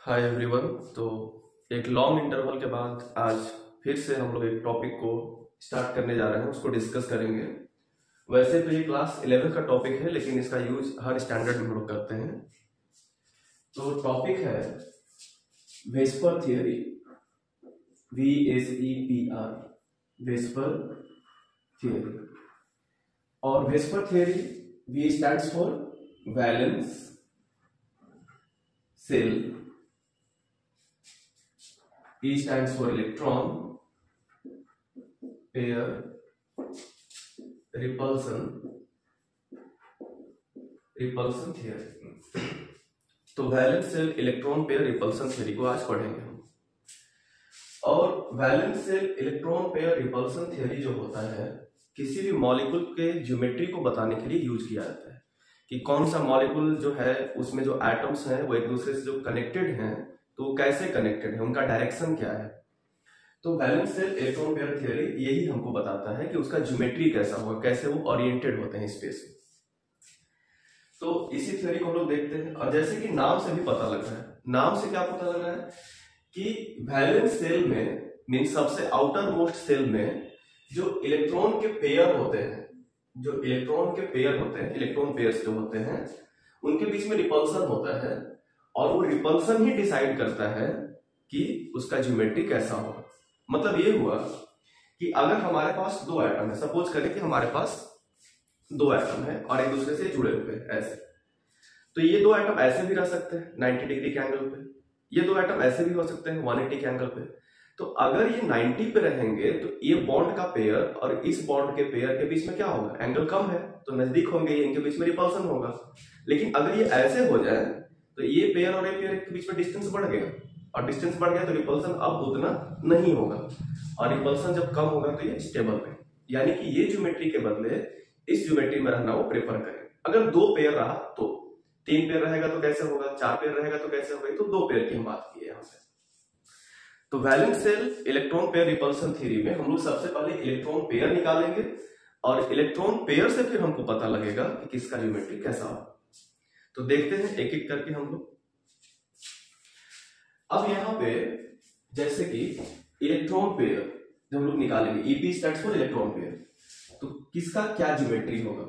Hi everyone. तो एक long interval के बाद आज फिर से हम लोग एक टॉपिक को स्टार्ट करने जा रहे हैं, उसको डिस्कस करेंगे। वैसे तो ये क्लास 11 का टॉपिक है, लेकिन इसका यूज हर स्टैंडर्ड में हम लोग करते हैं। तो टॉपिक है VSEPR theory, VSEPR, VSEPR theory. और VSEPR theory V stands for valence shell, E stands for electron pair repulsion theory। तो valence shell electron pair repulsion theory को आज पढ़ेंगे हम। और valence shell electron pair repulsion theory जो होता है, किसी भी मॉलिक्यूल के ज्योमेट्री को बताने के लिए यूज किया जाता है कि कौन सा मॉलिक्यूल जो है उसमें जो एटम्स हैं वो एक दूसरे से जो कनेक्टेड हैं तो वो कैसे कनेक्टेड है, उनका डायरेक्शन क्या है। तो valence shell electron pair theory यही हमको बताता है कि उसका ज्योमेट्री कैसा होगा, कैसे वो ओरिएंटेड होते हैं स्पेस में। तो इसी थ्योरी को हम लोग देखते हैं। और जैसे कि नाम से भी पता लग रहा है, नाम से क्या पता लग रहा है कि वैलेंस सेल में मीन सबसे आउटर मोस्ट सेल में जो इलेक्ट्रॉन के पेयर होते हैं, इलेक्ट्रॉन पेयर्स जो होते हैं उनके बीच में रिपल्सन होता है। और वो रिपल्सन ही डिसाइड करता है कि उसका ज्योमेट्री कैसा होगा। मतलब ये हुआ कि अगर हमारे पास दो एटम है, सपोज करें कि हमारे पास दो एटम है और एक दूसरे से जुड़े हुए हैं ऐसे, तो ये दो एटम ऐसे भी रह सकते हैं 90 डिग्री के एंगल पे, ये दो एटम ऐसे भी हो सकते हैं 180 के एंगल पे। तो अगर ये 90 पे रहेंगे तो ये बॉन्ड का पेयर और इस बॉन्ड के पेयर के बीच में क्या होगा, एंगल कम है तो नजदीक होंगे, इनके बीच में रिपल्सन होगा। लेकिन अगर ये ऐसे हो जाए तो ये पेयर और ये पेयर के बीच में डिस्टेंस बढ़ गया, और डिस्टेंस बढ़ गया तो रिपल्सन अब उतना नहीं होगा, और रिपल्सन जब कम होगा तो ये स्टेबल है। यानी कि ये ज्योमेट्री के बदले इस ज्योमेट्री में रहना वो प्रेफर करें। अगर दो पेयर रहा तो, 3 पेयर रहेगा तो कैसे होगा, 4 पेयर रहेगा तो कैसे होगा, तो 2 पेयर की हम बात की है यहाँ से। तो valence shell electron pair repulsion theory में हम लोग सबसे पहले इलेक्ट्रॉन पेयर निकालेंगे, और इलेक्ट्रॉन पेयर से फिर हमको पता लगेगा कि किसका ज्योमेट्री कैसा होगा। तो देखते हैं एक एक करके हम लोग। अब यहाँ पे जैसे कि इलेक्ट्रॉन पेयर जब हम लोग निकालेंगे, EP stands for electron pair, तो किसका क्या ज्योमेट्री होगा,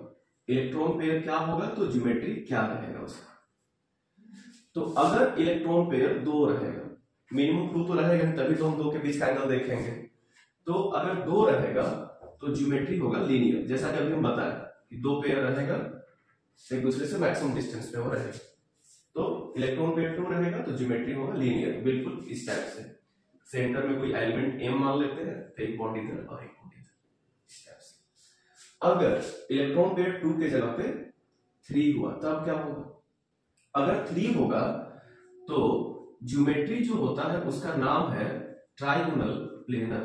इलेक्ट्रॉन पेयर क्या होगा तो ज्योमेट्री क्या रहेगा उसका। तो अगर इलेक्ट्रॉन पेयर 2 रहेगा, मिनिमम 2 तो रहेगा, तभी तो हम 2 के बीच का एंगल देखेंगे। तो अगर 2 रहेगा तो ज्योमेट्री होगा लीनियर, जैसा कि अभी हम बताया कि 2 पेयर रहेगा एक दूसरे से मैक्सिमम डिस्टेंस पे वो रहेगा। तो इलेक्ट्रॉन पेयर 2 रहेगा तो ज्योमेट्री होगा लीनियर, बिल्कुल इस टाइप से। सेंटर में कोई एलिमेंट M मान लेते हैं, तो एक बॉन्ड इधर और एक बॉन्ड इधर, इस टाइप से। अगर इलेक्ट्रॉन पेयर 2 के जगह पे 3 हुआ तब क्या होगा, अगर 3 होगा तो ज्योमेट्री जो होता है उसका नाम है ट्राइगोनल प्लेनर।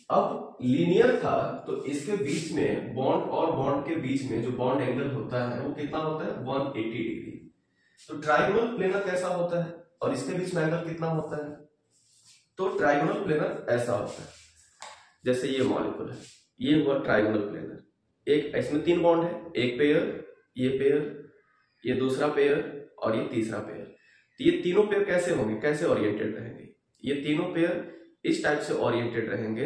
अब लीनियर था तो इसके बीच में बॉन्ड और बॉन्ड के बीच में जो बॉन्ड एंगल होता है वो कितना होता है, 180 डिग्री। तो ट्राइगोनल प्लेनर कैसा होता है और इसके बीच में एंगल कितना होता है, तो ट्राइगोनल प्लेनर ऐसा होता है। जैसे ये मॉलिक्यूल है, ये हुआ ट्राइगोनल प्लेनर, एक इसमें 3 बॉन्ड है, एक पेयर, ये दूसरा पेयर और ये तीसरा पेयर। तो ये तीनों पेयर कैसे होंगे, कैसे ओरिएंटेड रहेंगे, ये तीनों पेयर इस टाइप से ओरिएंटेड रहेंगे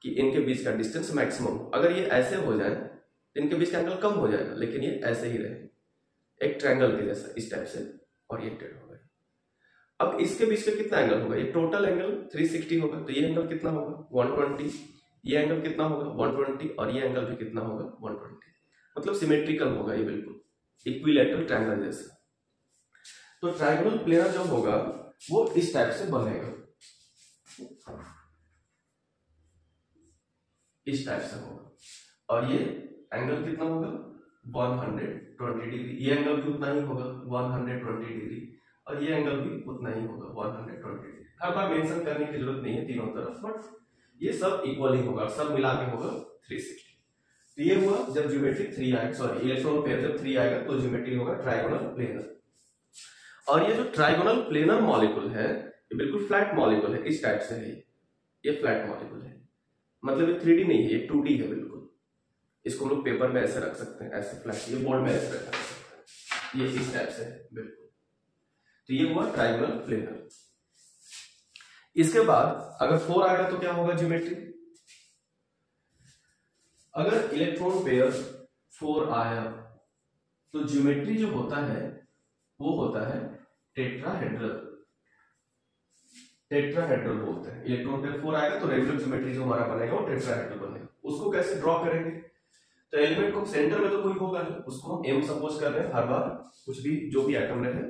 कि इनके बीच का डिस्टेंस मैक्सिमम। अगर ये ऐसे हो जाए तो इनके बीच का एंगल कम हो जाएगा, लेकिन ये ऐसे ही रहेंगे एक ट्रायंगल के जैसा, इस टाइप से ओरिएंटेड होगा। अब इसके बीच में कितना एंगल होगा, ये टोटल एंगल 360 होगा, तो ये एंगल कितना होगा 120, ये एंगल कितना होगा 120, और ये एंगल भी कितना होगा 120। मतलब सिमेट्रिकल होगा ये, बिल्कुल इक्विलैटरल ट्रायंगल जैसा। तो ट्रायंगुलर प्लेनर जो होगा वो इस टाइप से बनेगा, इस टाइप से होगा, और ये एंगल कितना होगा 120 डिग्री, ये एंगल भी उतना ही होगा 120 डिग्री, और ये एंगल भी उतना ही होगा 120 डिग्री। हर बार मेंशन करने की जरूरत नहीं है तीनों तरफ, बट ये सब इक्वल ही होगा, सब मिला के होगा 360। तो ये हुआ जब ज्योमेट्री 3 आएगा, सॉरी इलेक्ट्रॉन पेयर जब 3 आएगा तो ज्योमेट्री होगा ट्रायगोनल प्लेनर। और ये जो ट्रायगोनल प्लेनर मॉलिक्यूल है ये बिल्कुल फ्लैट मॉलिक्यूल है, इस टाइप से है ये फ्लैट मॉलिक्यूल है, मतलब ये 3D नहीं है, ये 2D है बिल्कुल। इसको हम लोग पेपर में ऐसे रख सकते हैं, ऐसे फ्लैट, ये बोर्ड में ऐसे रखा जा सकता है, ये इस टाइप से बिल्कुल। तो ये हुआ ट्रायंगुलर प्लेनर। इसके बाद अगर 4 आएगा तो क्या होगा ज्योमेट्री? अगर इलेक्ट्रॉन पेयर 4 आया तो ज्योमेट्री जो होता है वो होता है टेट्राहेड्रल। टेट्राहेड्रल बोलते हैं। इलेक्ट्रॉन पेयर 4 आएगा तो रेगुलर ज्योमेट्री जो हमारा बनेगा वो टेट्राहेड्रल बनेगा। उसको कैसे ड्रॉ करेंगे? तो एलिमेंट को सेंटर में तो कोई होगा नहीं, उसको हम एम सपोज कर रहे हैं हर बार, कुछ भी जो भी एटम रहे।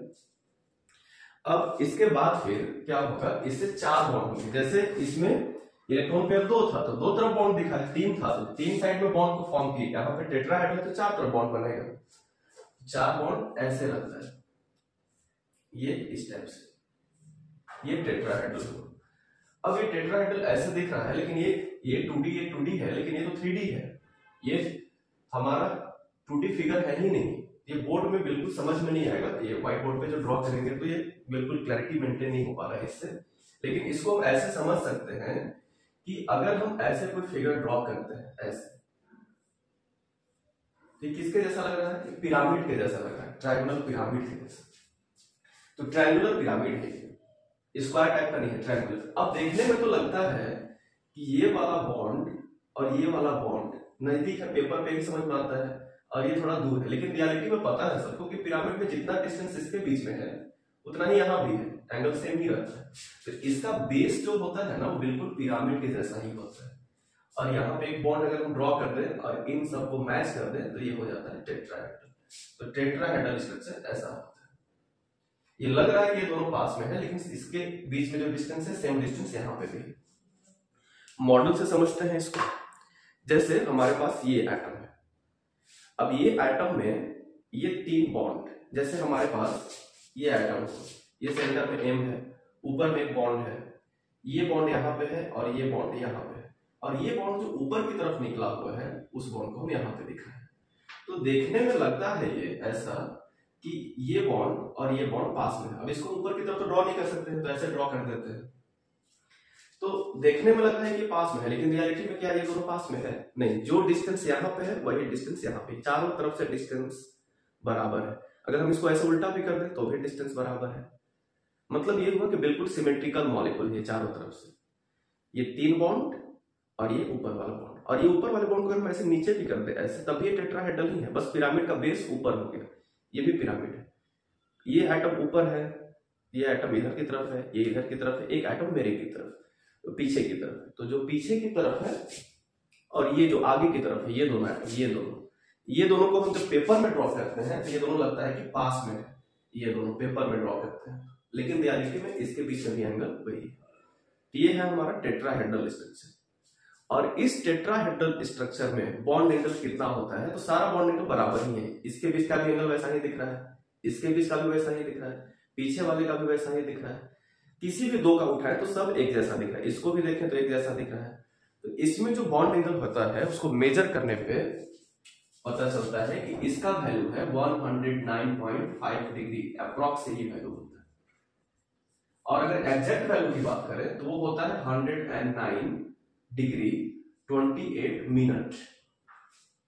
अब इसके बाद फिर क्या होगा, इससे 4 बॉन्ड होंगे। जैसे इसमें इलेक्ट्रॉन पेयर 2 था तो 2 तरफ बॉन्ड दिखा है, 3 था तो 3 साइड में बॉन्ड को फॉर्म किया। यहाँ पे टेट्राहेड्रल तो 4 तरफ बॉन्ड बनेगा, 4 बॉन्ड ऐसे रहता है, ये इस टाइप से, ये टेट्राहेड्रल हो। अब ये टेट्राहेड्रल ऐसे दिख रहा है, लेकिन ये 2D है, लेकिन ये तो 3D है। ये हमारा 2D फिगर है ही नहीं, ये बोर्ड में बिल्कुल समझ में नहीं आएगा। ये व्हाइट बोर्ड पे जो ड्रॉ करेंगे तो ये बिल्कुल क्लैरिटी मेंटेन नहीं हो पा रहा है इससे। लेकिन इसको हम ऐसे समझ सकते हैं कि अगर हम ऐसे कोई फिगर ड्रॉ करते हैं ऐसे, तो किसके जैसा लग रहा है? पिरामिड के जैसा लग रहा है, ट्रायंगुलर पिरामिड के जैसा। तो ट्रायंगुलर पिरामिड है, स्क्वायर टाइप का नहीं है, ट्रायंगुलर। अब देखने में तो लगता है कि ये वाला बॉन्ड और ये वाला बॉन्ड नजदीक है, पेपर पे भी समझ में आता है, और ये थोड़ा दूर है। लेकिन रियलिटी में पता है सबको कि पिरामिड में जितना डिस्टेंस इसके बीच में है उतना ही यहाँ भी है, एंगल सेम ही रहता है। तो इसका बेस जो होता है ना वो बिल्कुल पिरामिड के जैसा ही होता है। और यहाँ पे एक बॉन्ड अगर हम ड्रॉ कर दें और इन सबको मैच कर दें तो ये हो जाता है टेट्राहेड्रल। तो टेट्राहेड्रल स्ट्रक्चर ऐसा होता है। ये लग रहा है कि ये दोनों पास में है, लेकिन इसके बीच में जो डिस्टेंस है सेम डिस्टेंस यहाँ पे भी। मॉडल से समझते हैं इसको। जैसे हमारे पास ये एटम है, अब ये एटम में ये 3 बॉन्ड, जैसे हमारे पास ये एटम, ये सेंटर में M है, ऊपर में एक बॉन्ड है, ये बॉन्ड यहाँ पे है और ये बॉन्ड यहाँ पे है, और ये बॉन्ड जो ऊपर की तरफ निकला हुआ है उस बॉन्ड को हम यहाँ पे दिखा है। तो देखने में लगता है ये ऐसा कि ये बॉन्ड और ये बॉन्ड पास में है। अब इसको ऊपर की तरफ तो ड्रॉ नहीं कर सकते हैं, तो ऐसे ड्रॉ कर देते हैं। तो देखने में लगता है कि पास में है, लेकिन रियलिटी में क्या ये दोनों पास में है? नहीं। जो डिस्टेंस यहाँ पे है वही डिस्टेंस यहाँ पे, चारों तरफ से डिस्टेंस बराबर है। अगर हम इसको ऐसे उल्टा भी कर दें तो भी डिस्टेंस बराबर है। मतलब ये हुआ कि बिल्कुल सिमेट्रिकल मॉलिक्यूल है चारों तरफ से। ये 3 बॉन्ड और ये ऊपर वाला बॉन्ड, और ये ऊपर वाले बॉन्ड को अगर हम ऐसे नीचे भी कर दे ऐसे, तब ये टेट्राहेड्रल ही है, बस पिरामिड का बेस ऊपर हो गया। ये भी पिरामिड है, ये एटम ऊपर है, ये एटम इधर की तरफ है, ये इधर की तरफ है, एक एटम मेरे की तरफ, तो पीछे की तरफ है। तो जो पीछे की तरफ है और ये जो आगे की तरफ है, ये दोनों एटम, ये दोनों को हम जब पेपर में ड्रॉ करते हैं तो ये दोनों लगता है कि पास में है, ये दोनों पेपर में ड्रॉ करते हैं, लेकिन रियलिटी में इसके बीच में भी एंगल वही है। ये है हमारा टेट्राहेड्रल स्ट्रक्चर। और इस टेट्राहेड्रल स्ट्रक्चर में बॉन्ड एंगल कितना होता है? तो सारा बॉन्ड एंगल बराबर ही है। इसके बीच का भी एंगल वैसा ही दिख रहा है, इसके बीच का भी वैसा ही दिख रहा है, पीछे वाले का भी वैसा ही दिख रहा है। किसी भी 2 का उठाए तो सब एक जैसा दिख रहा है, इसको भी देखें तो एक जैसा दिख रहा है। तो इसमें जो बॉन्ड एंगल होता है उसको मेजर करने पे पता चलता है कि इसका वैल्यू है 109.5 डिग्री, अप्रॉक्स ही वैल्यू होता है। और अगर एग्जैक्ट वैल्यू की बात करें तो वो होता है 109 डिग्री 28 मिनट,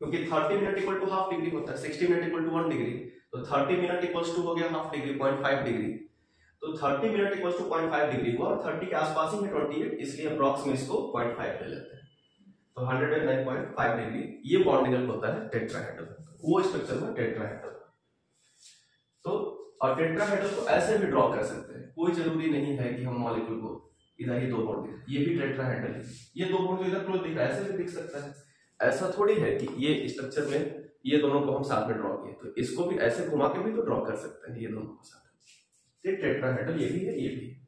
क्योंकि 30 minute equal to half degree होता है, 60 मिनट इक्वल टू 1 डिग्री, तो 30 मिनट इक्वल टू हो गया हाफ डिग्री, 0.5 डिग्री। तो 30 मिनट इक्वल टू 0.5 डिग्री हुआ, और 30 के आसपास ही है 28, इसलिए अप्रॉक्स में इसको 0.5 ले लेते हैं। तो 109.5 डिग्री ये बॉन्ड एंगल होता है टेट्राहेड्रल, वो स्ट्रक्चर में टेट्राहेड्रल। तो और टेट्राहेड्रल को ऐसे भी ड्रॉ कर सकते हैं, कोई जरूरी नहीं है कि हम मॉलिक्यूल को इधर ये 2 बॉन्ड दिख, ये भी टेट्राहेड्रल है, ये 2 बॉन्ड इधर क्लोज दिख रहा है, ऐसे भी दिख सकता है। ऐसा थोड़ी है कि ये स्ट्रक्चर में ये दोनों को हम साथ में ड्रॉ किए, तो इसको भी ऐसे घुमा के भी तो ड्रॉ कर सकते हैं ये दोनों को साथ। ये टेट्राहेड्रल ये भी है, ये भी है।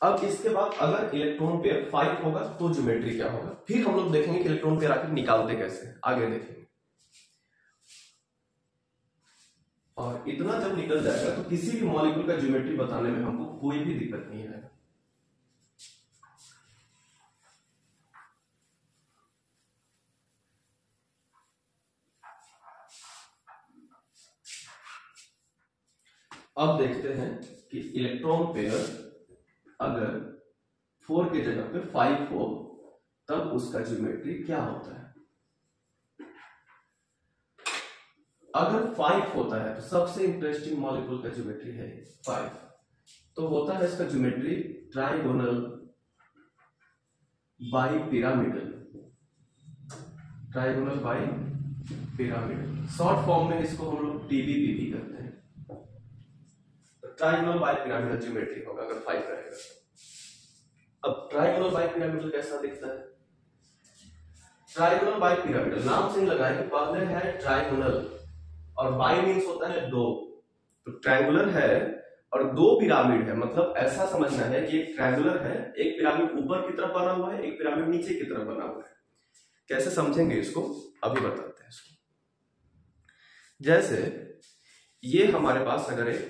अब इसके बाद अगर इलेक्ट्रॉन पेयर 5 होगा तो ज्योमेट्री क्या होगा, फिर हम लोग देखेंगे कि इलेक्ट्रॉन पेयर आखिर निकालते कैसे, आगे देखेंगे। और इतना जब निकल जाएगा तो किसी भी मॉलिक्यूल का ज्योमेट्री बताने में हमको कोई भी दिक्कत नहीं आएगा। अब देखते हैं कि इलेक्ट्रॉन पेयर अगर 4 की जगह पे 5 हो तब उसका ज्योमेट्री क्या होता है। अगर 5 होता है तो सबसे इंटरेस्टिंग मॉलिक्यूल का ज्योमेट्री है 5, तो होता है इसका geometry trigonal bi pyramidal, trigonal bi pyramidal, short form में इसको हम लोग TBPP कहते हैं। ट्राइगोनल बाई पिरामिडल ज्योमेट्री होगा अगर 5 रहेगा। अब ट्राइगोनल बाई पिरामिडल कैसा दिखता है? ट्राइगोनल बाई पिरामिडल नाम से लगाए कि पहले है ट्राइगोनल और बाई मीन्स होता है 2, तो ट्रायंगुलर है और 2 पिरामिड है, मतलब ऐसा समझना है कि एक ट्रायंगुलर है, एक पिरामिड ऊपर की तरफ बना हुआ है, एक पिरामिड नीचे की तरफ बना हुआ है। कैसे समझेंगे इसको अभी बताते हैं इसको। जैसे ये हमारे पास अगर एक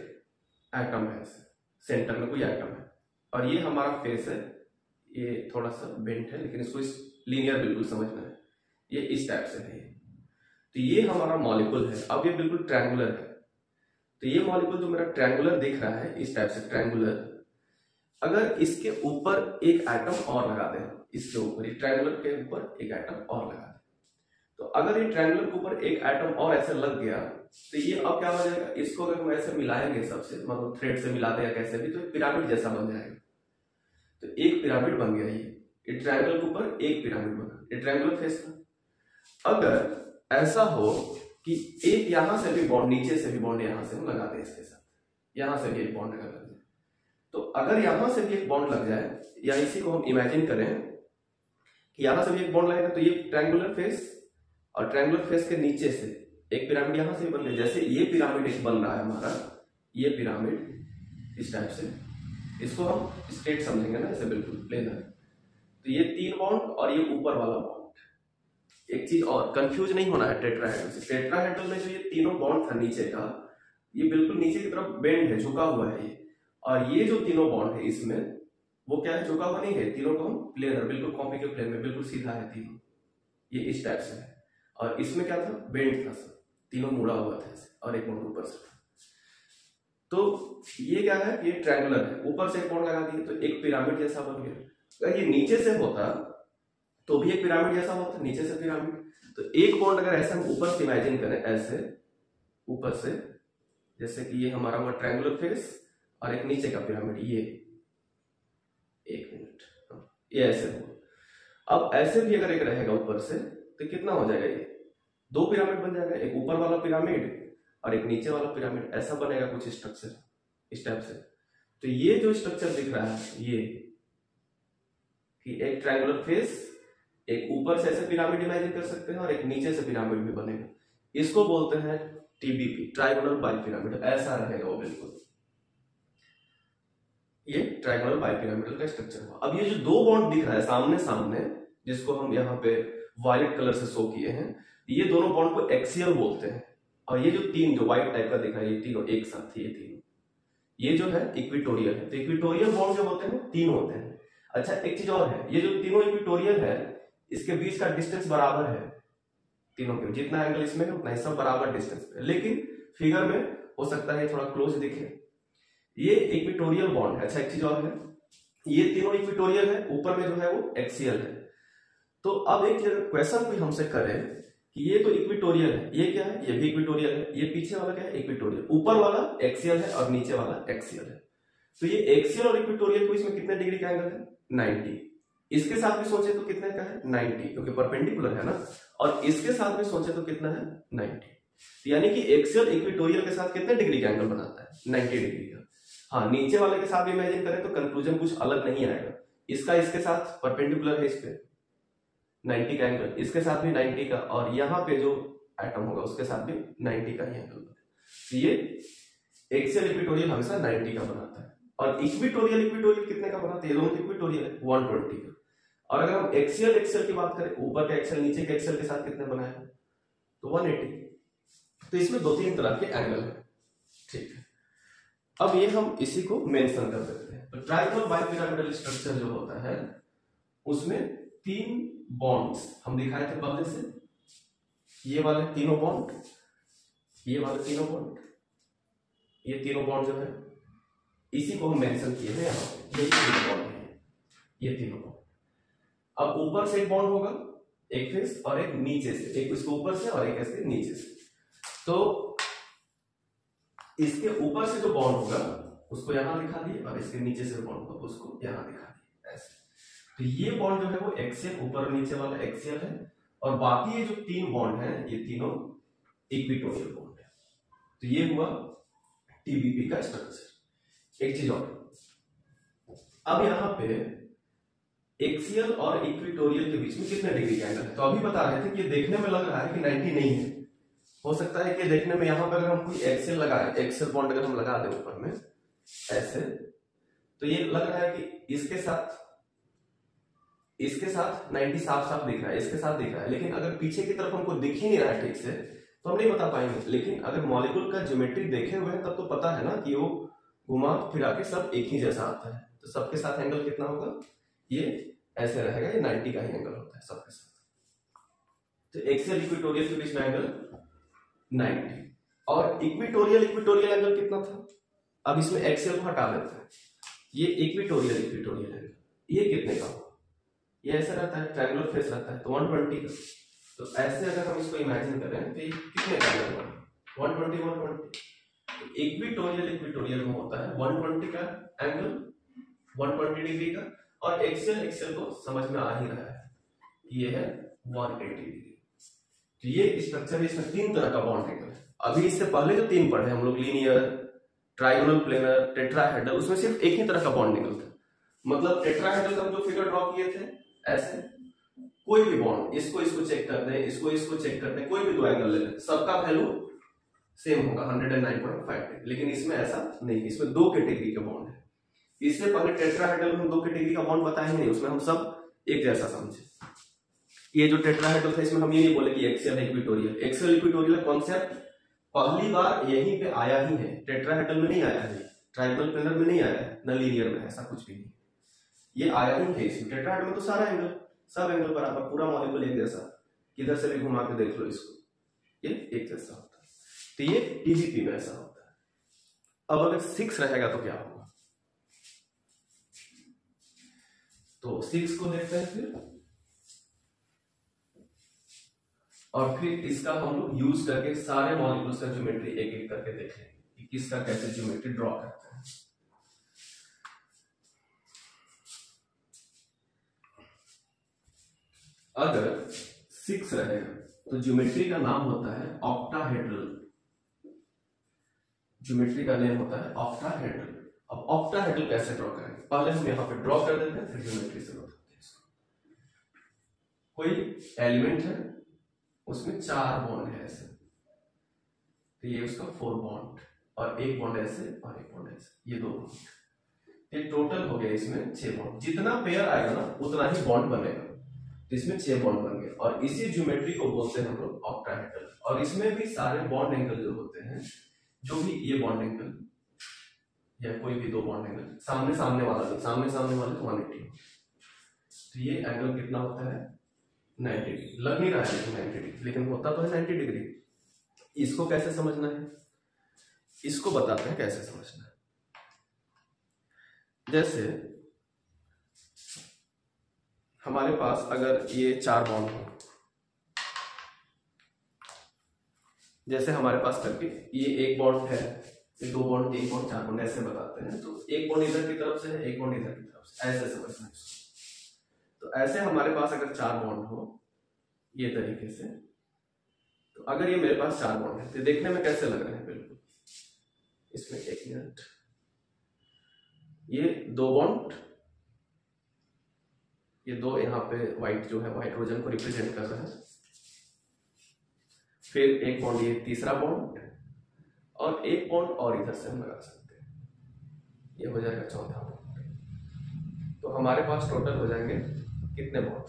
एटम है, सेंटर में कोई एटम है और ये हमारा फेस है, ये थोड़ा सा बेंट है लेकिन इसको इस लीनियर बिल्कुल समझना है, ये इस टाइप से है, तो ये हमारा मॉलिक्यूल है। अब ये बिल्कुल ट्रायंगुलर है, तो ये मॉलिक्यूल जो मेरा ट्रायंगुलर दिख रहा है इस टाइप से ट्रायंगुलर, अगर इसके ऊपर एक एटम और लगा दें, इसके ऊपर ट्रायंगुलर के ऊपर एक एटम और लगा दें, तो अगर ये ट्रायंगुलर के ऊपर एक एटम और ऐसे लग गया तो ये अब क्या हो जाएगा, इसको अगर हम ऐसे मिलाएंगे सबसे, मतलब थ्रेड से मिला दें या कैसे भी, तो पिरामिड जैसा बन जाएगा। तो एक पिरामिड बन गया ये ट्रायंगल के ऊपर एक पिरामिड बना, ये ट्रायंगुलर फेस का। अगर ऐसा हो कि एक यहां से भी बॉन्ड, नीचे से भी बॉन्ड यहां से हम लगा दें इसके साथ, यहां से भी एक बॉन्ड लग जाए, तो अगर यहां से भी एक बॉन्ड लग जाए, या इसी को हम इमेजिन करें कि यहां से भी एक बॉन्ड लगेगा, तो ये ट्रायंगुलर फेस और ट्रायंगुलर फेस के नीचे से एक पिरामिड यहां से भी बन गया। जैसे ये पिरामिड एक बन रहा है हमारा, ये पिरामिड इस टाइप से, इसको हम स्ट्रेट समझेंगे ना, ऐसे बिल्कुल प्लेन है, तो ये 3 बॉन्ड और ये ऊपर वाला बॉन्ड। एक चीज और, कंफ्यूज नहीं होना है टेट्राहेड्रल से। टेट्राहेड्रल में जो ये तीनों बॉन्ड था नीचे का, ये बिल्कुल नीचे की तरफ बेंड है, झुका हुआ है ये, और ये जो तीनों बॉन्ड है इसमें वो क्या है, झुका हुआ नहीं है, तीनों को हम प्लेनर, बिल्कुल कॉपी के प्लेन में बिल्कुल सीधा है तीनों, ये इस टाइप से है। और इसमें क्या था, बेंड था, तीनों मुड़ा हुआ था और एक बॉन्ड ऊपर से था। तो ये क्या है, ये ट्रायंगुलर है, ऊपर से एक बॉन्ड लगा दिए तो एक पिरामिड जैसा बन गया। अगर ये नीचे से होता तो भी एक पिरामिड जैसा होता, नीचे से पिरामिड। तो एक बॉन्ड अगर ऐसे हम ऊपर से इमेजिन करें, ऐसे ऊपर से, जैसे कि ये हमारा हुआ ट्रायंगुलर फेस और एक नीचे का पिरामिड, ये एक मिनट, ये ऐसे हुआ। अब ऐसे भी अगर एक रहेगा ऊपर से तो कितना हो जाएगा, ये 2 पिरामिड बन जाएगा, एक ऊपर वाला पिरामिड और एक नीचे वाला पिरामिड, ऐसा बनेगा कुछ स्ट्रक्चर इस टाइप से। तो ये जो स्ट्रक्चर दिख रहा है, ये कि एक ट्रायंगुलर फेस, एक ऊपर से ऐसे पिरामिड इमेजिन कर सकते हैं और एक नीचे से पिरामिड भी बनेगा, इसको बोलते हैं TBP, ट्रायंगुलर बाई पिरामिड। ऐसा रहेगा वो बिल्कुल, ये ट्रायंगुलर बाई पिरामिडल का स्ट्रक्चर हुआ। अब ये जो 2 बॉन्ड दिख रहा है सामने सामने, जिसको हम यहाँ पे वायलेट कलर से शो किए हैं, ये दोनों बॉन्ड को एक्सियल बोलते हैं। और ये जो 3 जो व्हाइट टाइप का दिख रहा है, ये तीनों एक साथ, ये तीनों, ये जो है इक्विटोरियल है। तो इक्विटोरियल बॉन्ड जो होते हैं 3 होते हैं। अच्छा, एक चीज और है, ये जो तीनों इक्विटोरियल है, इसके बीच का डिस्टेंस बराबर है तीनों के, जितना एंगल इसमें है उतना ही सब बराबर डिस्टेंस पे, लेकिन फिगर में हो सकता है थोड़ा क्लोज दिखे, ये इक्विटोरियल बॉन्ड है। अच्छा, एक चीज और है, ये तीनों इक्विटोरियल है, ऊपर में जो है वो एक्सियल है। तो अब एक क्वेश्चन भी हमसे करें कि ये तो इक्विटोरियल है, ये क्या है, ये भी इक्विटोरियल है, ये पीछे वाला क्या है, इक्विटोरियल, ऊपर वाला एक्सियल है और नीचे वाला एक्सियल है। तो ये एक्सियल और इक्विटोरियल को इसमें कितने डिग्री का एंगल है, 90। इसके साथ भी सोचे तो कितने का है, 90, क्योंकि परपेंडिकुलर है ना। और इसके साथ भी सोचे तो कितना है, 90। यानी कि एक्सियल इक्विटोरियल के साथ कितने डिग्री का एंगल बनाता है, 90 डिग्री का। हाँ, नीचे वाले के साथ भी इमेजिन करें तो कंक्लूजन कुछ अलग नहीं आएगा। इसका इसके साथ परपेंडिकुलर है, इस पे 90 का एंगल, इसके साथ भी 90 का, और यहाँ पे जो एटम होगा उसके साथ भी 90 का ही एंगल बनेगा। तो ये एक्सियल इक्विटोरियल हमेशा 90 का बनाता है, और इक्विटोरियल कितने का बनाता है, ये दोनों इक्विटोरियल है 120 का। और अगर हम एक्सियल की बात करें, ऊपर का एक्सियल नीचे के एक्सियल के साथ कितने बनाए, तो 180। तो इसमें 2-3 तरह के एंगल है, ठीक है। अब ये हम इसी को मेंशन कर देते हैं। तो ट्रायंगुलर बाइपिरामिडल स्ट्रक्चर जो होता है उसमें 3 बॉन्ड्स हम दिखाए थे पहले से, ये वाले तीनों बॉन्ड, ये वाले तीनों बॉन्ड, ये तीनों बॉन्ड जो है इसी को हम मेंशन किए हैं यहाँ पे, ये तीनों बॉन्ड है, ये तीनों बॉन्ड। अब ऊपर से एक बॉन्ड होगा, एक फेस, और एक नीचे से, एक इसके ऊपर से और एक इसके नीचे से। तो इसके ऊपर से जो बॉन्ड होगा उसको यहां दिखा दिए और इसके नीचे से बॉन्ड होगा उसको यहां दिखा दिए ऐसे। तो ये बॉन्ड जो है वो एक्सियल, ऊपर और नीचे वाला एक्सियल है, और बाकी ये जो तीन बॉन्ड है ये तीनों इक्विटोरियल बॉन्ड है। तो ये हुआ टीबीपी का स्ट्रक्चर। एक चीज और, अब यहां पे एक्सियल और इक्विटोरियल के बीच में कितने डिग्री का एंगल है? तो अभी बता रहे थे कि देखने में लग रहा है कि 90 नहीं है। हो सकता है कि देखने में यहां पर अगर हम कोई एक्सियल लगाए, एक्सियल बॉन्ड अगर हम लगा दें ऊपर में ऐसे, तो ये लग रहा है कि इसके साथ 90 साफ साफ दिख रहा है, इसके साथ दिख रहा है, लेकिन अगर पीछे की तरफ हमको दिख ही नहीं रहा है ठीक से तो हम नहीं बता पाएंगे। लेकिन अगर मॉलिक्यूल का ज्योमेट्री देखे हुए हैं तब तो पता है ना कि वो घुमा फिरा के सब एक ही जैसा आता है। तो सबके साथ एंगल कितना होगा? ये ऐसे रहेगा, ये 90 का ही एंगल होता है सबके साथ। तो एक्सियल इक्विटोरियल के बीच में एंगल 90, और इक्विटोरियल एंगल कितना था? अब इसमें एक्सियल को हटा देते हैं, ये इक्विटोरियल एंगल ये कितने का होगा? ये ऐसा रहता है, ट्रायंगुलर फेस रहता है, तो 120 का। तो ऐसे अगर हम इसको इमेजिन करें तो ये कितने का एंगल होगा? 120। तो इक्विटोरियल में होता है 120 का एंगल, 120 डिग्री का, और एक्सियल को समझ में आ ही रहा है, ये है 180 डिग्री। तो ये स्ट्रक्चर है, इसमें तीन तरह का बॉन्ड एंगल है। अभी इससे पहले जो तीन पढ़े हम लोग, लीनियर, ट्राइगोनल, प्लेनर, टेट्राहेड्रल, उसमें सिर्फ एक ही तरह का बॉन्ड एंगल था। मतलब टेट्राहेड्रल का हम जो फिगर ड्रॉ किए थे ऐसे, कोई भी बॉन्ड, इसको चेक कर दें, इसको चेक कर दें, कोई भी दो एंगल ले लें, सबका वैल्यू सेम होगा 109.5। लेकिन इसमें ऐसा नहीं, इसमें दो कैटेगरी के बॉन्ड है। इससे पहले टेट्राहेड्रल में हम दो कैटेगरी का बॉन्ड बताए ही नहीं, उसमें हम सब एक जैसा समझे। ये जो टेट्राहेड्रल था इसमें हम ये नहीं बोले कि एक्सियल है इक्विटोरियल कॉन्सेप्ट पहली बार यहीं पे आया ही है, टेट्राहेड्रल में नहीं आया है, ट्राइगोनल, प्लेनर में नहीं आया है, न लीनियर में, ऐसा कुछ भी नहीं। ये आया ही है इसमें। टेट्राहेड्रल में तो सारा एंगल, सब एंगल बराबर, पूरा मॉलिक्यूल एक जैसा, किधर से भी घुमा के देख लो इसको, ये एक जैसा होता है। तो ये टीबीपी में ऐसा होता है। अब अगर 6 रहेगा तो क्या होगा? तो 6 को देखते हैं फिर, और फिर इसका हम लोग यूज करके सारे मॉलिक्यूल्स का ज्योमेट्री एक एक करके देख लेंगे कि किसका कैसे ज्योमेट्री ड्रॉ करते हैं। अगर 6 रहेगा तो ज्योमेट्री का नाम होता है ऑक्टाहेड्रल। ज्योमेट्री का नेम होता है ऑक्टाहेड्रल। अब ऑक्टाहेड्रल कैसे ड्रॉ करेंगे? पहले हम यहां पे ड्रॉ कर देते हैं, फिर ज्योमेट्री से बताते हैं। कोई एलिमेंट है, उसमें 4 बॉन्ड है ऐसे, तो ये उसका 4 बॉन्ड, और एक बॉन्ड ऐसे और एक बॉन्ड ऐसे, ये 2 बॉन्ड। ये टोटल हो गया इसमें 6 बॉन्ड। जितना पेयर आएगा ना उतना ही बॉन्ड बनेगा, तो इसमें 6 बॉन्ड बन गए, और इसी ज्योमेट्री को बोलते हैं हम लोग ऑक्टाहेड्रल। और इसमें भी सारे बॉन्ड एंगल जो होते हैं, जो भी ये बॉन्ड एंगल या कोई भी 2 बॉन्ड एंगल, सामने वाला तो 180, तो ये एंगल कितना होता है? 90 डिग्री। लग नहीं रहा है 90 डिग्री, लेकिन होता तो है 90 डिग्री। इसको कैसे समझना है? इसको बताते हैं कैसे समझना है। जैसे हमारे पास अगर ये 4 बॉन्ड हो, जैसे हमारे पास करके ये एक बॉन्ड है, ये 2 बॉन्ड, 1 बॉन्ड, 4 बॉन्ड, ऐसे बताते हैं। तो एक बॉन्ड इधर की तरफ से है, एक बॉन्ड इधर की तरफ से, ऐसे समझना है इसको। तो ऐसे हमारे पास अगर 4 बॉन्ड हो ये तरीके से, तो अगर ये मेरे पास 4 बॉन्ड है तो देखने में कैसे लग रहे हैं? बिल्कुल इसमें, एक मिनट, ये 2 बॉन्ड, ये 2 यहाँ पे व्हाइट जो है हाइड्रोजन को रिप्रेजेंट कर रहा है, फिर एक बॉन्ड, ये तीसरा बॉन्ड, और एक बॉन्ड और इधर से हम लगा सकते हैं, ये हो जाएगा चौथा बॉन्ड। तो हमारे पास टोटल हो जाएंगे कितने बॉन्ड?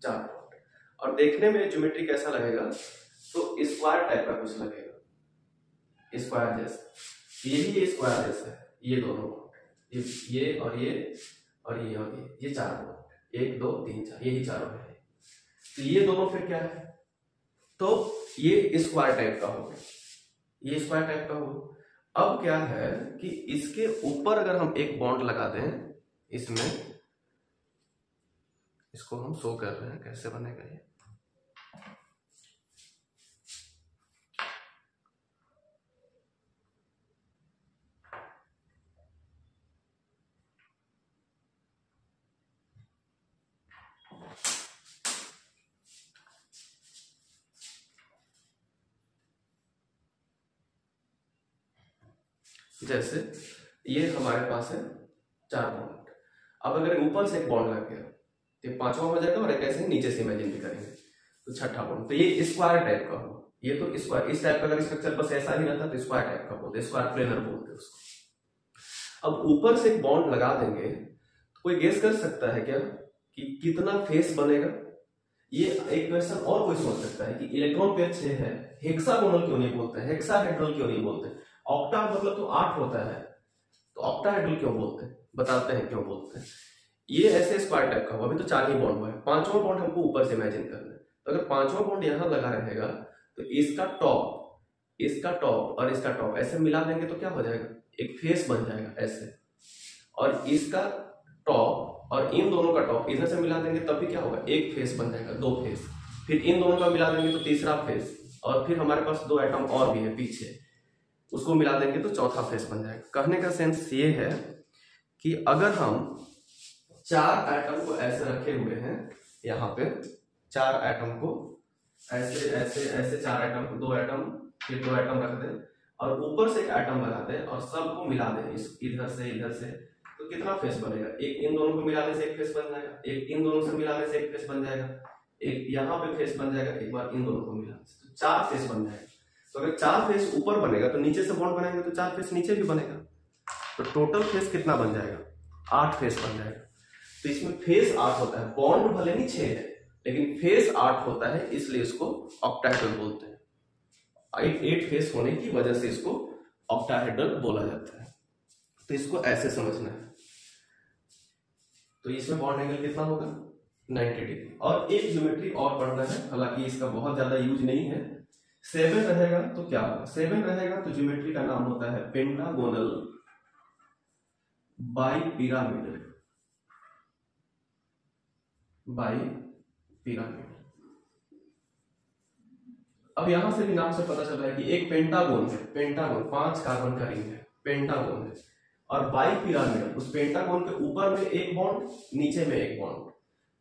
4 बॉन्ड। और देखने में ज्योमेट्री कैसा लगेगा? तो स्क्वायर टाइप का कुछ लगेगा, स्क्वायर जैसा। यही स्क्वायर जैसा है, ये दोनों बॉन्ड, ये और ये और ये और ये 4 बॉन्ड, 1 2 3 4, यही चारों है। तो ये दोनों फिर क्या है? तो ये स्क्वायर टाइप का होगा, ये स्क्वायर टाइप का होगा। अब क्या है कि इसके ऊपर अगर हम एक बॉन्ड लगा दें इसमें, इसको हम शो कर रहे हैं कैसे बनेगा ये। जैसे ये हमारे पास है 4 बॉन्ड। अब अगर ऊपर से एक बॉन्ड लग गया तो 5वां हो जाएगा, और एक ऐसे नीचे से इमेजिन भी करेंगे तो 6ठा बॉन्ड। तो ये स्क्वायर टाइप का हो, ये तो स्क्वायर, इस टाइप का अगर स्ट्रक्चर बस ऐसा ही रहता तो स्क्वायर टाइप का बोलते, स्क्वायर प्लेनर बोलते उसको। अब ऊपर से एक बॉन्ड लगा देंगे तो कोई गेस कर सकता है क्या कि कितना फेस बनेगा? ये एक क्वेश्चन और कोई सोच सकता है कि इलेक्ट्रॉन पेयर 6 है, हेक्सागोनल क्यों नहीं बोलते हैं, हेक्साहेड्रल क्यों नहीं बोलते? ऑक्टा मतलब तो 8 होता है, तो ऑक्टाहेड्रल क्यों बोलते हैं? बताते हैं क्यों बोलते हैं। ये ऐसे स्क्वायर टाइप का हुआ, अभी तो 4 ही बॉन्ड हुआ है, 5वां बॉन्ड हमको ऊपर से इमेजिन करना है। तो अगर 5वां बॉन्ड यहां लगा रहेगा तो इसका टॉप और इसका टॉप ऐसे मिला देंगे तो क्या हो जाएगा, एक फेस बन जाएगा ऐसे। और इसका टॉप और इन दोनों का टॉप इधर से मिला देंगे तब भी क्या होगा, एक फेस बन जाएगा, 2 फेस। फिर इन दोनों का मिला देंगे तो तीसरा फेस, और फिर हमारे पास 2 एटम और भी है पीछे, उसको मिला देंगे तो चौथा फेस बन जाएगा। कहने का सेंस ये है कि अगर हम 4 एटम को ऐसे रखे हुए हैं, यहाँ पे 4 एटम को ऐसे ऐसे ऐसे 4 एटम को, 2 एटम फिर 2 एटम रख दें और ऊपर से एक एटम लगा दें और सबको मिला दें इधर से, तो कितना फेस बनेगा? एक इन दोनों को मिलाने से एक फेस बन जाएगा, एक इन दोनों से मिलाने से एक फेस बन जाएगा, एक यहाँ पे फेस बन जाएगा, एक बार इन दोनों को मिलाने से, तो 4 फेस बन जाएगा। तो अगर 4 फेस ऊपर बनेगा तो नीचे से बॉन्ड बनाएंगे तो 4 फेस नीचे भी बनेगा, तो टोटल फेस कितना बन जाएगा? 8 फेस बन जाएगा। तो इसमें फेस 8 होता है, बॉन्ड भले ही 6 है लेकिन फेस 8 होता है, इसलिए इसको ऑक्टाहेड्रल बोलते हैं। 8 फेस होने की वजह से इसको ऑक्टाहेड्रल बोला जाता है। तो इसको ऐसे समझना है। तो इसमें बॉन्ड एंगल कितना होगा? 90 डिग्री। और एक ज्योमेट्री और पढ़ना है, हालांकि इसका बहुत ज्यादा यूज नहीं है। 7 रहेगा तो क्या होगा? 7 रहेगा तो ज्योमेट्री का नाम होता है पेंटागोनल बाइपिरामिडल। अब यहां से भी नाम से पता चल रहा है कि एक पेंटागोन है, पेंटागोन 5 कार्बन का रिंग है, पेंटागोन है। और बाइपिरामिडल, उस पेंटागोन के ऊपर में एक बॉन्ड, नीचे में एक बॉन्ड,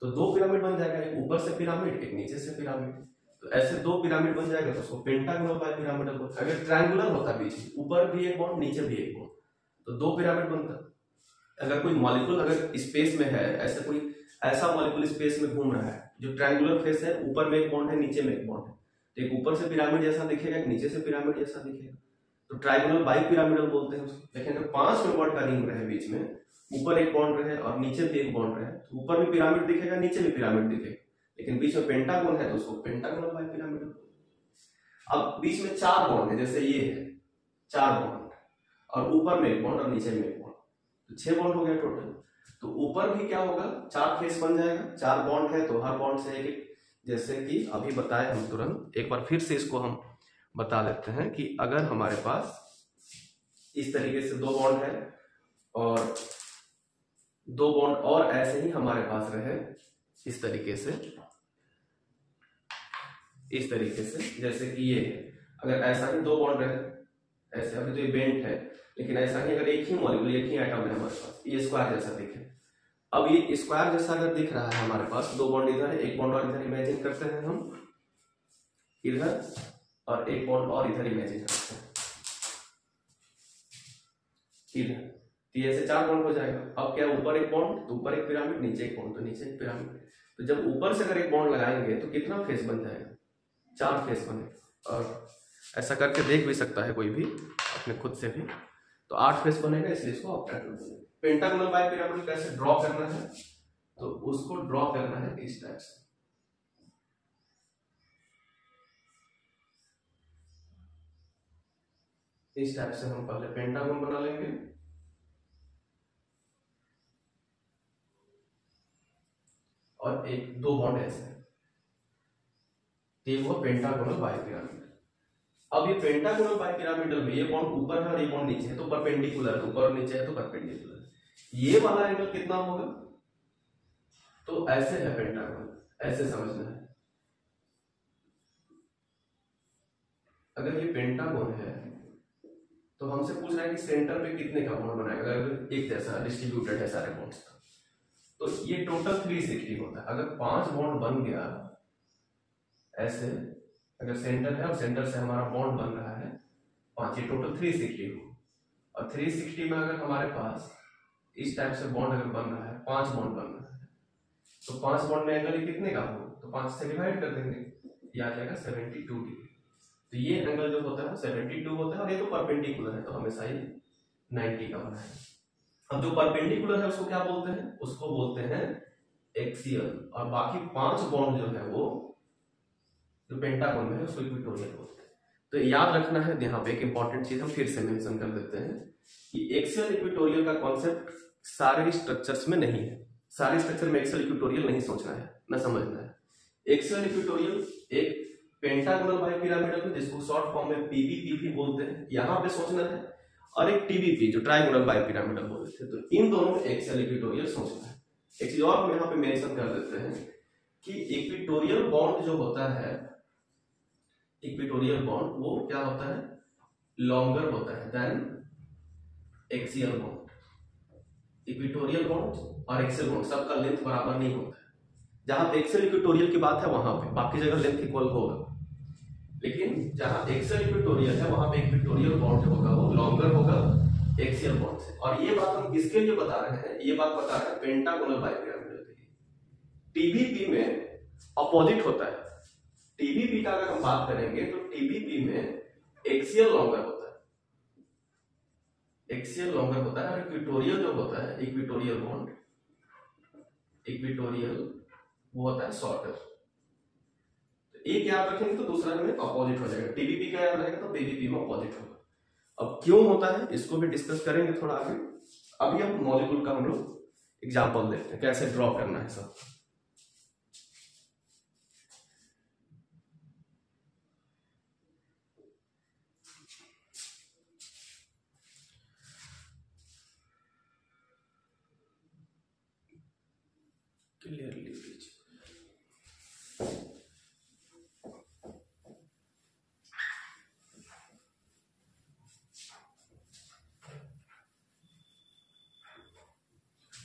तो 2 पिरामिड बन जाएगा, एक ऊपर से पिरामिड, एक नीचे से पिरामिड। तो ऐसे 2 पिरामिड बन जाएगा तो उसको पेंटागोनल बाइपिरामिडल बोलते हैं। अगर ट्रायंगुलर होता बीच में, ऊपर भी एक बॉन्ड नीचे भी एक बॉन्ड, तो 2 पिरामिड बनता। अगर कोई मॉलिक्यूल अगर स्पेस में है, ऐसा कोई ऐसा मॉलिक्यूल स्पेस में घूम रहा है जो ट्रायंगुलर फेस है, ऊपर में एक बॉन्ड है, नीचे में एक बॉन्ड है, तो एक ऊपर से पिरामिड जैसा दिखेगा, एक नीचे से पिरामिड जैसा दिखेगा, तो ट्रायंगुलर बाइपिरामिडल बोलते हैं उसको। लेकिन अगर 5 मेंबर का रिंग रहे, बीच में ऊपर एक बॉन्ड रहे और नीचे भी एक बॉन्ड रहे, तो ऊपर भी पिरामिड दिखेगा, नीचे भी पिरामिड दिखेगा, लेकिन बीच में पेंटागोन है तो उसको पेंटागोनल बाइपिरामिडल। अब बीच में 4 बॉन्ड है, जैसे ये है 4 बॉन्ड, और ऊपर में एक बॉन्ड और नीचे में एक बॉन्ड, तो 6 बॉन्ड हो गया टोटल। तो ऊपर भी क्या होगा, 4 फेस बन जाएगा, 4 बॉन्ड है तो हर बॉन्ड से एक, जैसे कि अभी बताए हम तुरंत, एक बार फिर से इसको हम बता लेते हैं कि अगर हमारे पास इस तरीके से 2 बॉन्ड है और 2 बॉन्ड और ऐसे ही हमारे पास रहे इस तरीके से, जैसे कि ये अगर ऐसा ही 2 बॉन्ड रहे ऐसे, अभी तो ये बेंट है, लेकिन ऐसा ही अगर एक ही मॉलिक्यूल, एक ही एटम है हमारे पास, ये स्क्वायर जैसा दिखे। अब ये स्क्वायर जैसा अगर दिख रहा है हमारे पास, 2 बॉन्ड इधर है, एक बॉन्ड और इधर इमेजिन करते हैं हम, इधर और एक बॉन्ड और इधर इमेजिन करते हैं इधर, तो ये ऐसे 4 बॉन्ड हो जाएगा। अब क्या, ऊपर एक बॉन्ड तो ऊपर एक पिरामिड, नीचे एक बॉन्ड तो नीचे एक पिरामिड। तो जब ऊपर से अगर एक बॉन्ड लगाएंगे तो कितना फेस बन जाएगा? 4 फेस बनेगा। और ऐसा करके देख भी सकता है कोई भी अपने खुद से भी, तो 8 फेस बनेगा, इसलिए इसको ऑक्टाहेड्रल बोलेंगे। पेंटागोनल बाइपिरामिडल कैसे ड्रॉ करना है, तो उसको ड्रॉ करना है इस टाइप से। इस टाइप से हम पहले पेंटागन बना लेंगे, और एक 2 बॉन्ड ऐसे, ये हुआ पेंटागोनल बाइपिरामिडल। अब ये पेंटागोनल बाइपिरामिडल में ये बॉन्ड ऊपर है और ये बॉन्ड नीचे है, तो परपेंडिकुलर है, ऊपर और नीचे है तो परपेंडिकुलर है। ये वाला एंगल कितना होगा, तो ऐसे है पेंटागोन, ऐसे समझना है। अगर ये पेंटागोन है तो हमसे पूछ रहा है कि सेंटर पे कितने का बॉन्ड बनाएगा, अगर एक जैसा डिस्ट्रीब्यूटेड है सारे बॉन्ड्स, तो ये टोटल 360 होता है। अगर 5 बॉन्ड बन गया ऐसे, अगर सेंटर है और सेंटर से हमारा बॉन्ड बन रहा है 5, ये टोटल 360 हो। और 360 में अगर हमारे पास इस टाइप से बॉन्ड अगर बन रहा है, 5 बॉन्ड बन रहा है, तो 5 बॉन्ड में एंगल कितने का हो, तो 5 से डिवाइड कर देंगे, ये आ जाएगा 72 डिग्री। तो ये एंगल जो होता है 72 होता है, और ये तो परपेंडिकुलर है तो हमेशा ये 90 का बना है। अब जो परपेंडिकुलर है उसको क्या बोलते हैं, उसको बोलते हैं एक्सियल, और बाकी 5 बॉन्ड जो है वो जो पेंटागन में है उसको इक्वेटोरियल बोलते हैं। तो याद रखना है, यहाँ पे एक इंपॉर्टेंट चीज हम फिर से मेंशन कर देते हैं कि एक्सियल इक्वेटोरियल का कॉन्सेप्ट सारे स्ट्रक्चर्स में नहीं है, सारे स्ट्रक्चर में एक्सियल इक्वेटोरियल नहीं सोचना है, न समझना है। एक्सियल इक्वेटोरियल एक पेंटागोनल बाइपिरामिडल में, जिसको शॉर्ट फॉर्म में पीबीपी बोलते हैं, यहाँ पे सोचना है, और एक टीबीपी जो ट्राइगोनल बाइपिरामिडल बोलते हैं, तो इन दोनों में एक्सियल इक्वेटोरियल सोचना है। एक चीज और हम यहाँ पे मेंशन कर देते हैं कि इक्वेटोरियल बॉन्ड जो होता है, इक्वेटोरियल बॉन्ड वो क्या होता है, लॉन्गर होता है then axial bond. Equatorial bond और एक्सियल बॉन्ड सबका लेंथ बराबर नहीं होता है। जहां पे एक्सियल इक्वेटोरियल की बात है वहां पे बाकी जगह लेंथ इक्वल होगा, लेकिन जहां एक्सियल इक्वेटोरियल है वहां पे इक्वेटोरियल बॉन्ड जो होगा वो लॉन्गर होगा एक्सियल बॉन्ड से। और ये बात हम किसके लिए बता रहे हैं, ये बात बता रहे हैं पेंटागोनल बाइपिरामिडल के लिए। टीबीपी में अपोजिट होता है। टीबीपी का अगर हम बात करेंगे तो टीबीपी में एक्सियल लॉन्गर होता है, एक्सियल लॉन्गर होता है, और इक्वेटोरियल जो होता है, इक्वेटोरियल बॉन्ड, इक्वेटोरियल वो होता है शॉर्टर। तो एक याद रखेंगे तो दूसरा में अपोजिट हो जाएगा। टीबीपी का याद रहेगा तो बीबीपी में अपोजिट होगा। अब क्यों होता है इसको भी डिस्कस करेंगे थोड़ा आगे। अभी हम मॉलिक्यूल का हम लोग एग्जांपल देखते हैं कैसे ड्रॉ करना है सब। क्लियरली लीजिए।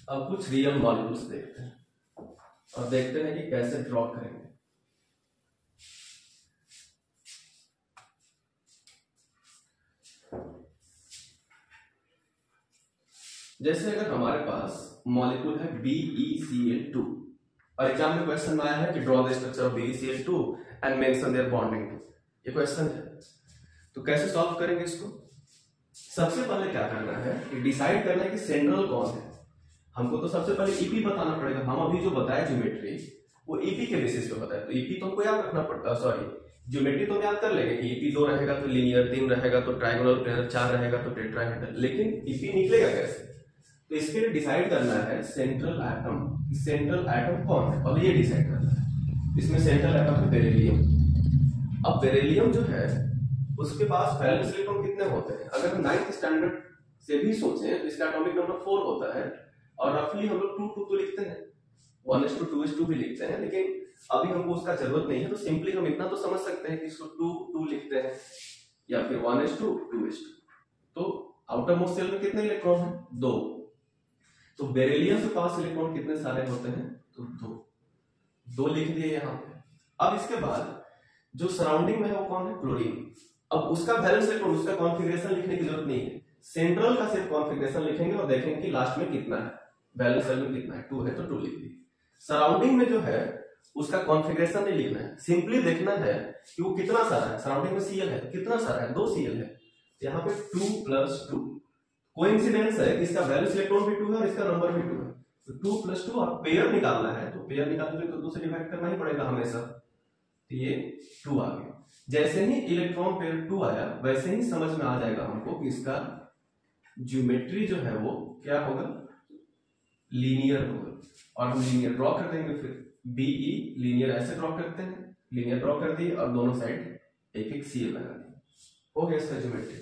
अब कुछ रियल मॉलिक्यूल्स देखते हैं और देखते हैं कि कैसे ड्रॉ करेंगे। जैसे अगर हमारे पास मॉलिक्यूल है BeCl2 और एग्जाम में क्वेश्चन आया है कि draw the structure of BeCl2 and mention their bonding, ये क्वेश्चन है। तो कैसे सॉल्व करेंगे इसको? सबसे पहले क्या करना है कि डिसाइड करना है कि सेंट्रल कौन है। हमको तो सबसे पहले ईपी बताना पड़ेगा। हम अभी जो बताया ज्योमेट्री वो ईपी के बेसिस पे बताया, तो ईपी तो हमको याद रखना पड़ता है। सॉरी, ज्योमेट्री तो याद कर लेंगे कि ईपी 2 रहेगा तो लीनियर, 3 रहेगा तो ट्रायंगुलर प्लेनर, 4 रहेगा तो टेट्राहेड्रल, लेकिन ईपी निकलेगा कैसे? तो इसके लिए डिसाइड करना है सेंट्रल एटम, सेंट्रल एटम कौन है, और ये डिसाइड करना है। इसमें सेंट्रल एटम है बेरिलियम। अब बेरिलियम जो है उसके पास वैलेंस इलेक्ट्रॉन कितने होते हैं? अगर हम 9th स्टैंडर्ड से भी सोचें तो इसका एटॉमिक नंबर 4 होता है, और रफली हम लोग 2 तो लिखते हैं, 1:2:2 भी लिखते हैं, लेकिन अभी हमको उसका जरूरत नहीं है। तो सिंपली हम इतना तो समझ सकते हैं कि इसको 2 लिखते हैं या फिर 1:2:2। तो आउटर मोस्ट शेल में कितने इलेक्ट्रॉन हैं? 2। तो बेरिलियम के पास इलेक्ट्रॉन कितने सारे होते हैं? तो 2 लिख दिए यहाँ पे। अब इसके बाद जो सराउंडिंग में है वो कौन है? क्लोरीन। अब उसका वैलेंस इलेक्ट्रॉन, उसका कॉन्फिगरेशन लिखने की जरूरत नहीं है, सेंट्रल का सिर्फ कॉन्फिगरेशन लिखेंगे और देखेंगे कि लास्ट में कितना है, वैलेंस में कितना है। 2 है तो 2 लिख दिए। सराउंडिंग में जो है उसका कॉन्फिगरेशन नहीं लिखना है, सिंपली देखना है कि वो कितना सारा है। सराउंडिंग में Cl है, कितना सारा है? 2 Cl है। यहाँ पे 2+2 कोइंसिडेंस है, इसका वैलेंस इलेक्ट्रॉन भी 2 है और इसका नंबर भी 2 है। तो 2+2 और पेयर निकालना है, तो पेयर निकालने के लिए तो 2 से डिवाइड करना ही पड़ेगा हमेशा। तो ये 2 आ गया। जैसे ही इलेक्ट्रॉन पेयर 2 आया वैसे ही समझ में आ जाएगा हमको कि इसका ज्योमेट्री जो है वो क्या होगा? लीनियर होगा। और हम लीनियर ड्रॉ कर देंगे। फिर BE लीनियर ऐसे ड्रॉ करते हैं, लीनियर ड्रॉ कर दिए और दोनों साइड एक Cl लगा दिए, हो गया इसका ज्योमेट्री।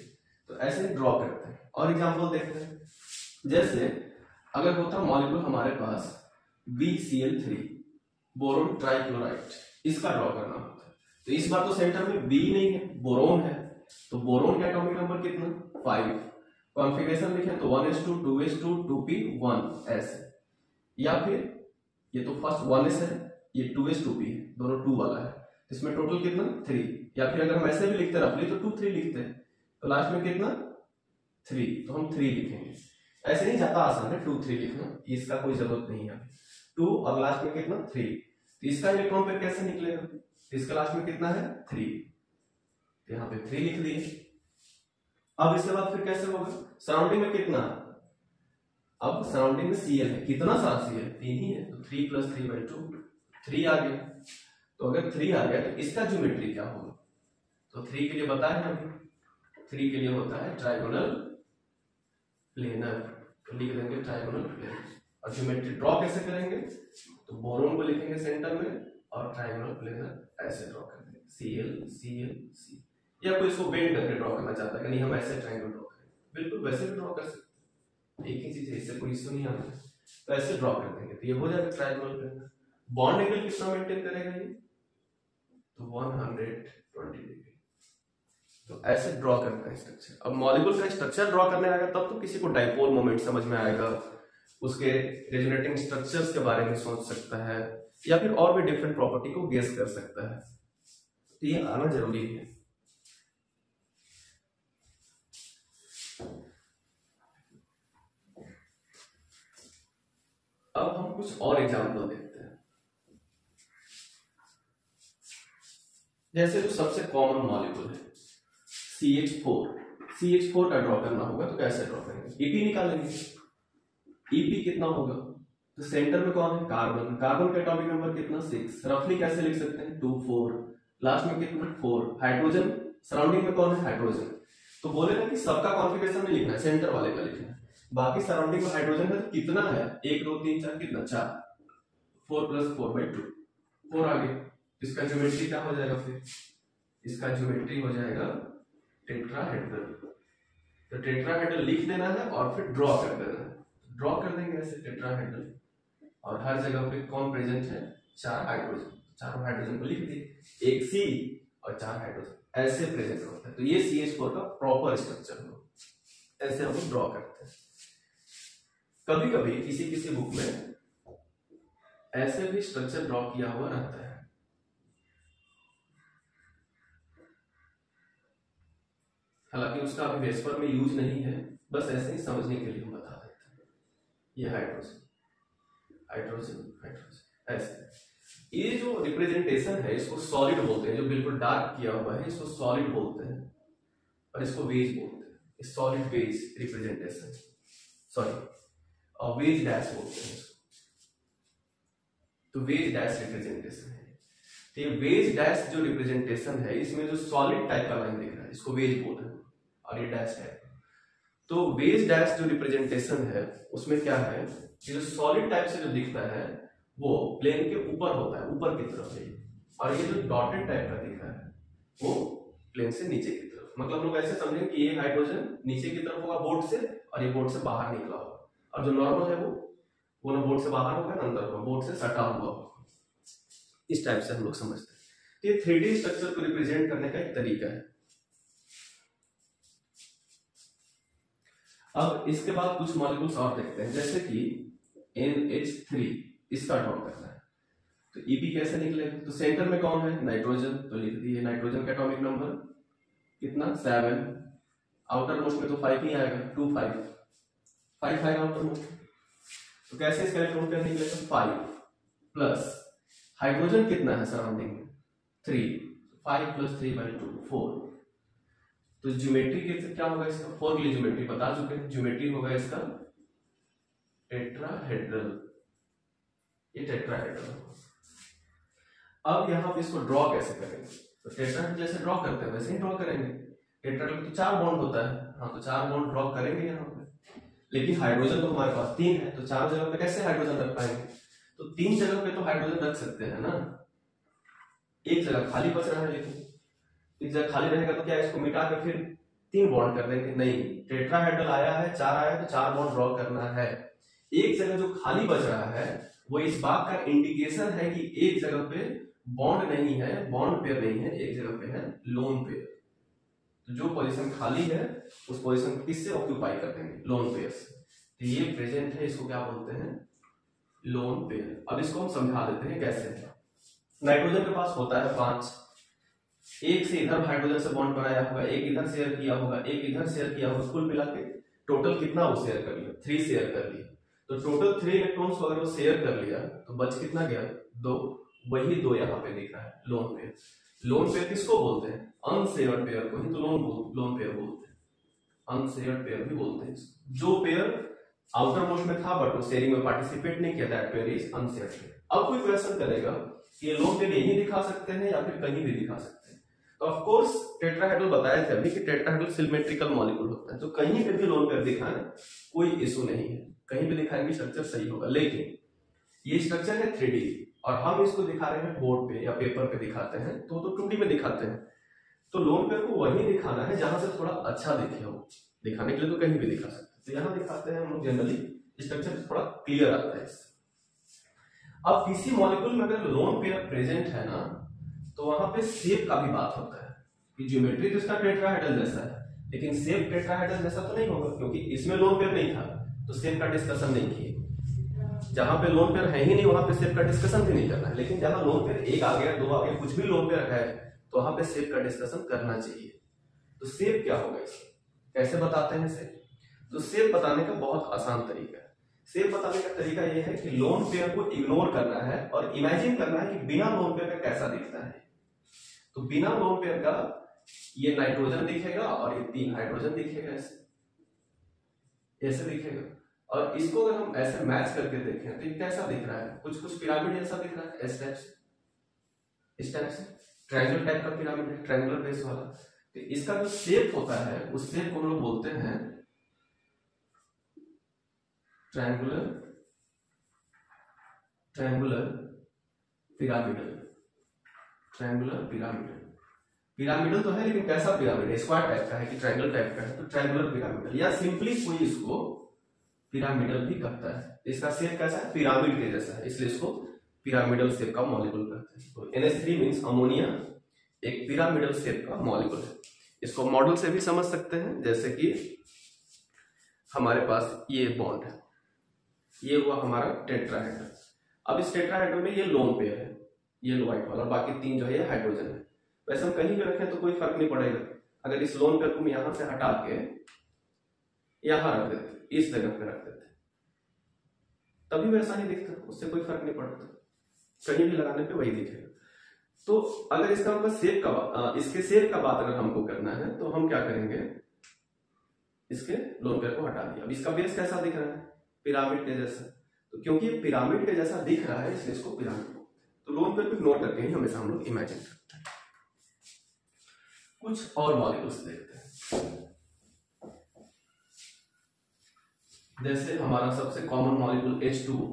तो ऐसे ड्रॉ करते हैं। और एग्जांपल देखते हैं। जैसे अगर होता मॉलिक्यूल हमारे पास BCl3 बोरोन ट्राइक्लोराइड, इसका ड्रॉ करना होता है। तो इस बार तो सेंटर में B नहीं है, बोरोन है। तो बोरोन का एटॉमिक नंबर कितना? 5। कॉन्फिगरेशन लिखें तो 1:2:2:2p1 ऐसे। या फिर ये तो फर्स्ट 1s है, ये 2s 2p है, दोनों 2 वाला है, इसमें टोटल कितना 3, या फिर अगर हम ऐसे भी लिखते रफली तो 2 3 लिखते हैं, तो लास्ट में कितना 3, तो हम 3 लिखेंगे। ऐसे नहीं जाता आसान है 2 3 लिखना, इसका कोई जरूरत नहीं है। 2 और लास्ट में कितना 3, तो इसका इलेक्ट्रॉन पेयर कैसे निकलेगा, इसका लास्ट में कितना है 3, तो यहाँ पे 3 लिख दिए। अब इसके बाद फिर कैसे होगा, सराउंडिंग में कितना, अब सराउंडिंग में Cl है, कितना सारा Cl 3 ही है, तो 3 + 3/2 3 आ गया। तो अगर 3 आ गया तो इसका ज्योमेट्री क्या होगा, तो 3 के लिए बताया हमें, 3 के लिए होता है ट्राइगोनल प्लेनर, तो लिख देंगे ट्राइगोनल प्लेनर। और ज्योमेट्री ड्रॉ कैसे करेंगे, तो बोरोन को लिखेंगे सेंटर में और ट्राइगोनल प्लेनर ऐसे ड्रॉ कर देंगे, Cl Cl C, या कोई इसको बेंड करके ड्रॉ करना चाहता है कि नहीं हम ऐसे ट्राइंगल ड्रॉ करेंगे, बिल्कुल वैसे भी ड्रॉ कर सकते हैं, एक ही चीज है, इससे कोई इश्यू नहीं आता, तो ऐसे ड्रॉ कर देंगे, तो ये हो जाएगा ट्राइगोनल प्लेनर। बॉन्ड एंगल कितना मेंटेन करेगा ये, तो 120 डिग्री। तो ऐसे ड्रॉ करते हैं स्ट्रक्चर। अब मॉलिक्यूल का स्ट्रक्चर ड्रॉ करने आएगा तब तो किसी को डाइपोल मोमेंट समझ में आएगा, उसके रेजोनेटिंग स्ट्रक्चर्स के बारे में सोच सकता है, या फिर और भी डिफरेंट प्रॉपर्टी को गेस कर सकता है, तो ये आना जरूरी है। अब हम कुछ और एग्जाम्पल देखते हैं, जैसे जो सबसे कॉमन मॉलिक्यूल है CH4 का ड्रॉ करना होगा तो कैसे ड्रॉ करेंगे, EP निकालेंगे। EP कितना होगा, तो सेंटर में कौन है कार्बन, कार्बन का एटॉमिक नंबर कितना 6, रफली कैसे लिख सकते हैं 2 4, लास्ट में कितना 4, हाइड्रोजन सराउंडिंग में कौन है हाइड्रोजन, तो बोलेगा कि सबका कॉन्फिगरेशन नहीं लिखना है, सेंटर वाले का लिखना है, बाकी सराउंडिंग में हाइड्रोजन है तो कितना है 1 2 3 4 कितना 4, 4 + 4/2 4 आ गया। इसका ज्योमेट्री क्या हो जाएगा, फिर इसका ज्योमेट्री हो जाएगा टेट्राहेड्रल, तो टेट्राहेड्रल लिख देना है और फिर ड्रॉ कर देना है, ड्रॉ कर देंगे ऐसे टेट्राहेड्रल, और हर जगह पे कौन प्रेजेंट है 4 हाइड्रोजन, चारों हाइड्रोजन को लिख दिए, 1 C और 4 हाइड्रोजन ऐसे प्रेजेंट होता है, तो ये CH4 का प्रॉपर स्ट्रक्चर हो, ऐसे हम ड्रॉ करते हैं। कभी कभी किसी बुक में ऐसे भी स्ट्रक्चर ड्रॉ किया हुआ रहता है, हालांकि उसका अभी वेस्पर में यूज नहीं है, बस ऐसे ही समझने के लिए हम बता देते हैं। ये हाइड्रोजन ऐसे, ये जो रिप्रेजेंटेशन है इसको सॉलिड बोलते हैं, जो बिल्कुल डार्क किया हुआ है इसको सॉलिड बोलते हैं, और इसको वेज बोलते हैं, सॉलिड वेज रिप्रेजेंटेशन, और वेज डैश बोलते हैं इसको, तो वेज डैश रिप्रेजेंटेशन है। तो ये वेज डैश जो रिप्रेजेंटेशन है इसमें जो सॉलिड टाइप का लाइन दिख रहा है इसको वेज बोल रहे हैं, और ये डैश है, तो वेज डैश जो रिप्रेजेंटेशन है उसमें क्या है कि जो सॉलिड टाइप से जो दिखता है वो प्लेन के ऊपर होता है, ऊपर की तरफ है, और ये जो डॉटेड टाइप का दिख रहा है वो प्लेन से नीचे की तरफ, मतलब लोग ऐसे समझेंगे कि ये हाइड्रोजन नीचे की तरफ होगा बोर्ड से, और ये बोर्ड से बाहर निकला होगा, और जो नॉर्मल है वो ना बोर्ड से बाहर होगा ना अंदर होगा, बोर्ड से सटा हुआ होगा, इस टाइप से हम लोग समझते हैं। तो ये 3D स्ट्रक्चर को रिप्रेजेंट करने का एक तरीका है। अब इसके बाद कुछ मॉलिक्यूल्स और देखते हैं, जैसे कि NH3 इसका ड्रॉ करना है, तो EP कैसे निकलेगा, तो सेंटर में कौन है नाइट्रोजन, तो लिख दिए नाइट्रोजन का एटॉमिक नंबर कितना 7, आउटर मोस्ट में तो 5 ही आएगा, 2 5 आएगा आउटर मोस्ट, तो कैसे इसका इलेक्ट्रॉन पेयर निकलेगा 5 प्लस हाइड्रोजन कितना है सराउंडिंग में 3, 5 + 3/2 4, तो ज्योमेट्री कैसे क्या होगा इसका, 4 के लिए ज्योमेट्री बता चुके हैं, ज्योमेट्री होगा इसका टेट्राहेड्रल, ये टेट्राहेड्रल। अब यहाँ पे इसको ड्रॉ कैसे करेंगे, तो टेट्राहेड्रल जैसे ड्रॉ करते हैं वैसे ही ड्रॉ करेंगे, टेट्राहेड्रल तो 4 बॉन्ड होता है, हाँ तो 4 बॉन्ड ड्रॉ करेंगे यहाँ पे, लेकिन हाइड्रोजन तो हमारे पास 3 है, तो 4 जगह पे कैसे हाइड्रोजन रख पाएंगे, तो 3 जगह पे तो हाइड्रोजन रख सकते हैं ना, एक जगह खाली बच रहा है, लेकिन एक जगह खाली रहेगा तो क्या इसको मिटा के फिर 3 बॉन्ड कर देंगे, नहीं, टेट्राहेड्रल आया है 4 आया है तो 4 बॉन्ड ड्रॉ करना है, एक जगह जो खाली बच रहा है वो इस बात का इंडिकेशन है कि एक जगह पे बॉन्ड नहीं है, बॉन्ड पेयर नहीं है, एक जगह पे है लोन पेयर, तो जो पोजीशन खाली है उस पोजीशन को किससे ऑक्यूपाई कर देंगे लोन पेयर से, तो ये प्रेजेंट है, इसको क्या बोलते हैं लोन पेयर। अब इसको हम समझा देते हैं कैसे। नाइट्रोजन के पास होता है 5, एक से इधर हाइड्रोजन से बॉन्ड बनाया होगा, एक इधर शेयर किया होगा, एक इधर शेयर किया होगा, कुल मिला के टोटल कितना वो शेयर कर लिया, 3 शेयर कर लिया। तो टोटल 3 इलेक्ट्रॉन्स को अगर वो शेयर कर लिया तो बच कितना गया, 2। वही 2 यहाँ पे दिख रहा है, लोन पेयर। लोन पेयर किसको बोलते हैं, अनशेयर्ड पेयर को ही तो लोन पेयर बोलते हैं, अनशेयर्ड पेयर भी बोलते हैं। जो पेयर आउटर मोस्ट में था बट वो शेयरिंग में पार्टिसिपेट नहीं किया, that pair is unshared pair. अब कोई क्वेश्चन करेगा कि ये लोन पेयर यही दिखा सकते हैं या फिर कहीं भी दिखा सकते हैं, तो ऑफ कोर्स टेट्राहेड्रल बताया था अभी कि टेट्राहेड्रल सिमेट्रिकल मॉलिक्यूल होता है, तो कहीं पे भी लोन पेयर दिखाएं कोई इशू नहीं है, कहीं भी दिखाएंगे स्ट्रक्चर सही होगा। लेकिन ये स्ट्रक्चर है 3D और हम इसको दिखा रहे हैं बोर्ड पे या पेपर पे दिखाते हैं तो 2D में दिखाते हैं। तो लोन पेयर को वही दिखाना है जहां से थोड़ा अच्छा दिखे हो, दिखाने के लिए तो कहीं भी दिखा सकते हैं। तो यहाँ दिखाते हैं हम लोग, जनरली स्ट्रक्चर थोड़ा क्लियर आता है इससे। अब किसी मॉलिक्यूल में अगर लोन पेयर प्रेजेंट है ना तो वहां पे शेप का भी बात होता है कि ज्योमेट्री तो इसका टेट्राहेड्रल जैसा है, लेकिन शेप टेट्राहेड्रल जैसा तो नहीं होगा क्योंकि इसमें लोन पेयर नहीं था, तो शेप का डिस्कशन नहीं किए। जहां पे लोन पेयर है ही नहीं वहां पे शेप का डिस्कशन भी नहीं करना है, लेकिन जहां लोन पेयर 1 आ गया 2 आ गया, कुछ भी लोन पेयर है तो वहां पे शेप का डिस्कशन करना चाहिए। तो शेप क्या होगा, इससे कैसे बताते हैं शेप? तो शेप बताने का बहुत आसान तरीका है। शेप बताने का तरीका यह है कि लोन पेयर को इग्नोर करना है और इमेजिन करना है कि बिना लोन पेयर का कैसा दिखता है। तो बिना लोन पेयर का ये नाइट्रोजन दिखेगा और ये 3 हाइड्रोजन दिखेगा, ऐसे दिखेगा। और इसको अगर हम ऐसे मैच करके देखें तो ये कैसा दिख रहा है, कुछ कुछ पिरामिड जैसा दिख रहा है, इस टाइप से, इस टाइप से ट्रायंगल टाइप का पिरामिड है, ट्रायंगुलर बेस वाला। तो इसका जो शेप होता है उस शेप को हम लोग बोलते हैं ट्रायंगुलर पिरामिडल। ट्रायंगुलर पिरामिडल तो है लेकिन कैसा पिरामिड है, स्क्वायर टाइप का है कि ट्रायंगल टाइप का है, तो ट्रायंगुलर पिरामिडल, या सिंपली कोई इसको पिरामिडल भी कहता है। इसका शेप कैसा है, पिरामिड के जैसा है, इसलिए इसको पिरामिडल शेप का मॉलिक्यूल कहते हैं। तो NH3 मींस अमोनिया एक पिरामिडल शेप का मॉलिक्यूल है। इसको मॉडल से भी समझ सकते हैं, जैसे कि हमारे पास ये बॉन्ड है, ये हुआ हमारा टेट्राहेड्रल। अब इस टेट्राहेड्रल में ये लोन पेयर है, ये व्हाइट वाला, और बाकी 3 जो है ये हाइड्रोजन है। वैसे हम कहीं भी रखें तो कोई फर्क नहीं पड़ेगा। अगर इस लोन पेयर को हम यहां से हटा के यहां रख देते, इस जगह पे रख देते, तभी वैसा ही दिखता, उससे कोई फर्क नहीं पड़ता, कहीं भी लगाने पे वही दिखेगा। तो अगर इसका मतलब शेप का इसके शेप का बात अगर हमको करना है तो हम क्या करेंगे, इसके लोन पेयर को हटा दिया। अब इसका बेस कैसा दिख रहा है, पिरामिड के जैसा, तो क्योंकि पिरामिड के जैसा दिख रहा है इसलिए इसको पिरामिड बोलते हैं। तो लोन पेयर को इग्नोर करके ही हमेशा हम लोग इमेजिन करते हैं। कुछ और मॉलिक्यूल्स देखते हैं, जैसे हमारा सबसे कॉमन मॉलिक्यूल H2O।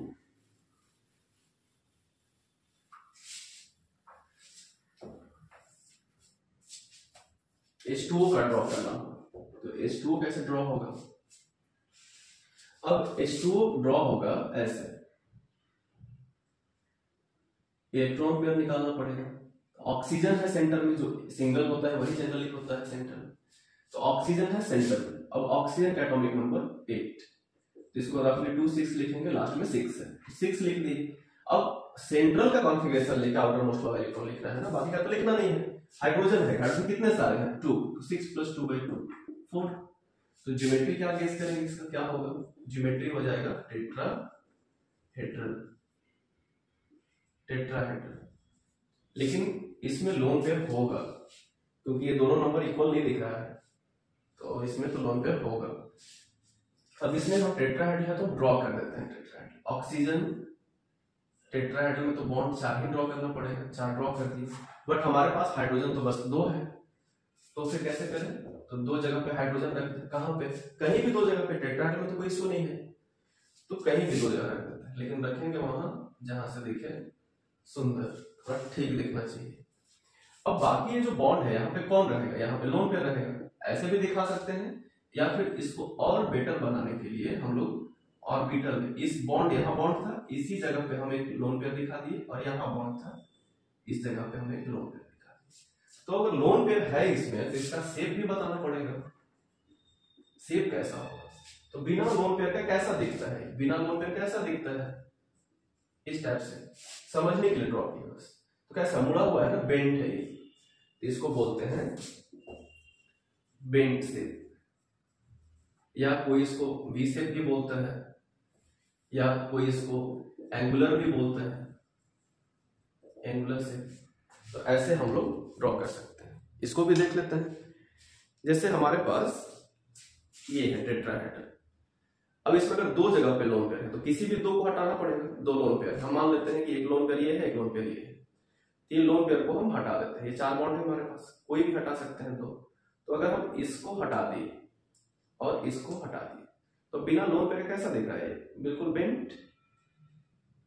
H2O का ड्रॉ करना होगा, तो H2O कैसे ड्रॉ होगा? अब H2O ड्रॉ होगा ऐसे, इलेक्ट्रॉन पेयर निकालना पड़ेगा। ऑक्सीजन है सेंटर में, जो सिंगल होता है वही जनरली होता है सेंटर में, तो ऑक्सीजन है सेंटर में। अब ऑक्सीजन का एटॉमिक नंबर 8, तो इसको रफली 2 6 लिखेंगे, लास्ट में 6 है, 6 लिख दिए। अब सेंट्रल का कॉन्फ़िगरेशन लेकर आउटर मोस्ट वाला इलेक्ट्रॉन लिखना है ना, बाकी का तो लिखना नहीं है। हाइड्रोजन है, हाइड्रोजन कितने सारे हैं, 2, तो 6 + 2/2 4। तो ज्योमेट्री क्या गेस करेंगे, इसका क्या होगा, ज्योमेट्री हो जाएगा टेट्राहेड्रल। लेकिन इसमें लोन पेयर होगा क्योंकि ये दोनों नंबर इक्वल नहीं दिख रहा है, तो इसमें तो लोन पेयर होगा। अब इसमें हम टेट्राहेड्रल है तो ड्रॉ कर देते हैं टेट्राहेड्रल। ऑक्सीजन टेट्राहेड्रल में तो बॉन्ड 4 ही ड्रॉ करना पड़ेगा, 4 ड्रॉ कर दिए, बट हमारे पास हाइड्रोजन तो बस 2 है, तो फिर कैसे करें, तो 2 जगह पे हाइड्रोजन रख दें। कहां पे, कहीं भी 2 जगह पे, टेट्राहेड्रल में तो कोई इशू नहीं है, तो कहीं भी 2 जगह रख देते हैं, लेकिन रखेंगे वहां जहां से दिखे सुंदर, थोड़ा ठीक दिखना चाहिए। अब बाकी ये जो बॉन्ड है यहाँ पे कौन रहेगा, यहाँ पे लोन पेयर रहेगा, ऐसे भी दिखा सकते हैं, या फिर इसको और बेटर बनाने के लिए हम लोग ऑर्बिटल में, इस बॉन्ड, यहाँ बॉन्ड था, इसी जगह पे हम एक लोन पेयर दिखा दिए, और यहाँ बॉन्ड था, इस जगह पे हम एक लोन पेयर दिखा दिए। तो अगर लोन पेयर है इसमें तो इसका शेप भी बताना पड़ेगा, शेप कैसा होगा। तो बिना लोन पेयर का कैसा दिखता है, बिना लोन पेयर कैसा दिखता है, इस टाइप से समझने के लिए ड्रॉ किया बस। तो कैसा मुड़ा हुआ है ना, बेंट है ये, इसको बोलते हैं बेंट शेप, या कोई इसको वी शेप भी बोलता है, या कोई इसको एंगुलर भी बोलता है, एंगुलर शेप। तो ऐसे हम लोग ड्रॉ कर सकते हैं। इसको भी देख लेते हैं। जैसे हमारे पास ये है टेट्राहेड्रल। अब इसमें अगर दो जगह पे लोन पेयर है तो किसी भी दो को हटाना पड़ेगा। दो लोन पेयर हम मान लेते हैं कि एक लोन पेयर ये है, एक लोन पेयर ये है। तीन लोन पेयर को हम हटा देते हैं। ये चार बॉन्ड है हमारे पास, कोई भी हटा सकते हैं दो। तो अगर हम इसको हटा दिए और इसको हटा दिए तो बिना लोन पेयर कैसा दिख रहा है, बिल्कुल बेंट।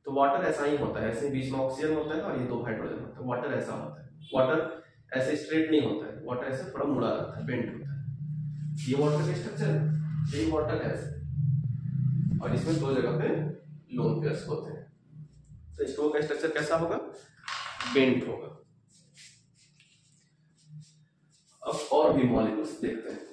तो वाटर ऐसा ही होता है, ऐसे बीच में ऑक्सीजन होता है और ये दो हाइड्रोजन होता है। वाटर ऐसा होता है, वाटर ऐसे स्ट्रेट नहीं होता है, वाटर ऐसे थोड़ा मुड़ा रहता है, बेंट होता है। ये वाटर का स्ट्रक्चर है, यही वाटर है ऐसे, और इसमें दो जगह पे लोन पेयर्स होते हैं। तो H2O का स्ट्रक्चर कैसा होगा, बेंट होगा। अब और भी मॉलिक्यूल्स देखते हैं कुछ।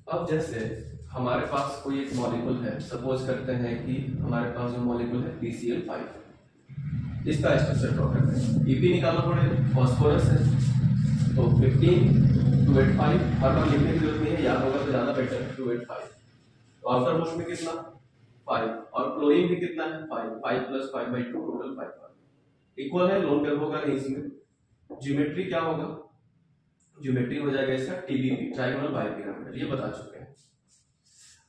अब जैसे हमारे पास कोई एक मॉलिक्यूल है, सपोज करते हैं कि हमारे पास जो मॉलिक्यूल है PCl5, इसका स्ट्रक्चर ड्रॉ करते हैं। EP निकालना पड़ेगा, फास्फोरस है तो 15 285, हर बार लिखने की जरूरत नहीं है, याद होगा तो ज्यादा बेटर है। 285 तो आउटर मोस्ट में कितना 5, और क्लोरीन भी कितना है 5, 5 + 5/2 टोटल 5 इक्वल है। लोन पेयर होगा नहीं इसमें। ज्योमेट्री क्या होगा, ज्योमेट्री हो जाएगा इसका TBP, ट्रायगोनल बाइपिरामिडल, ये बता चुके हैं।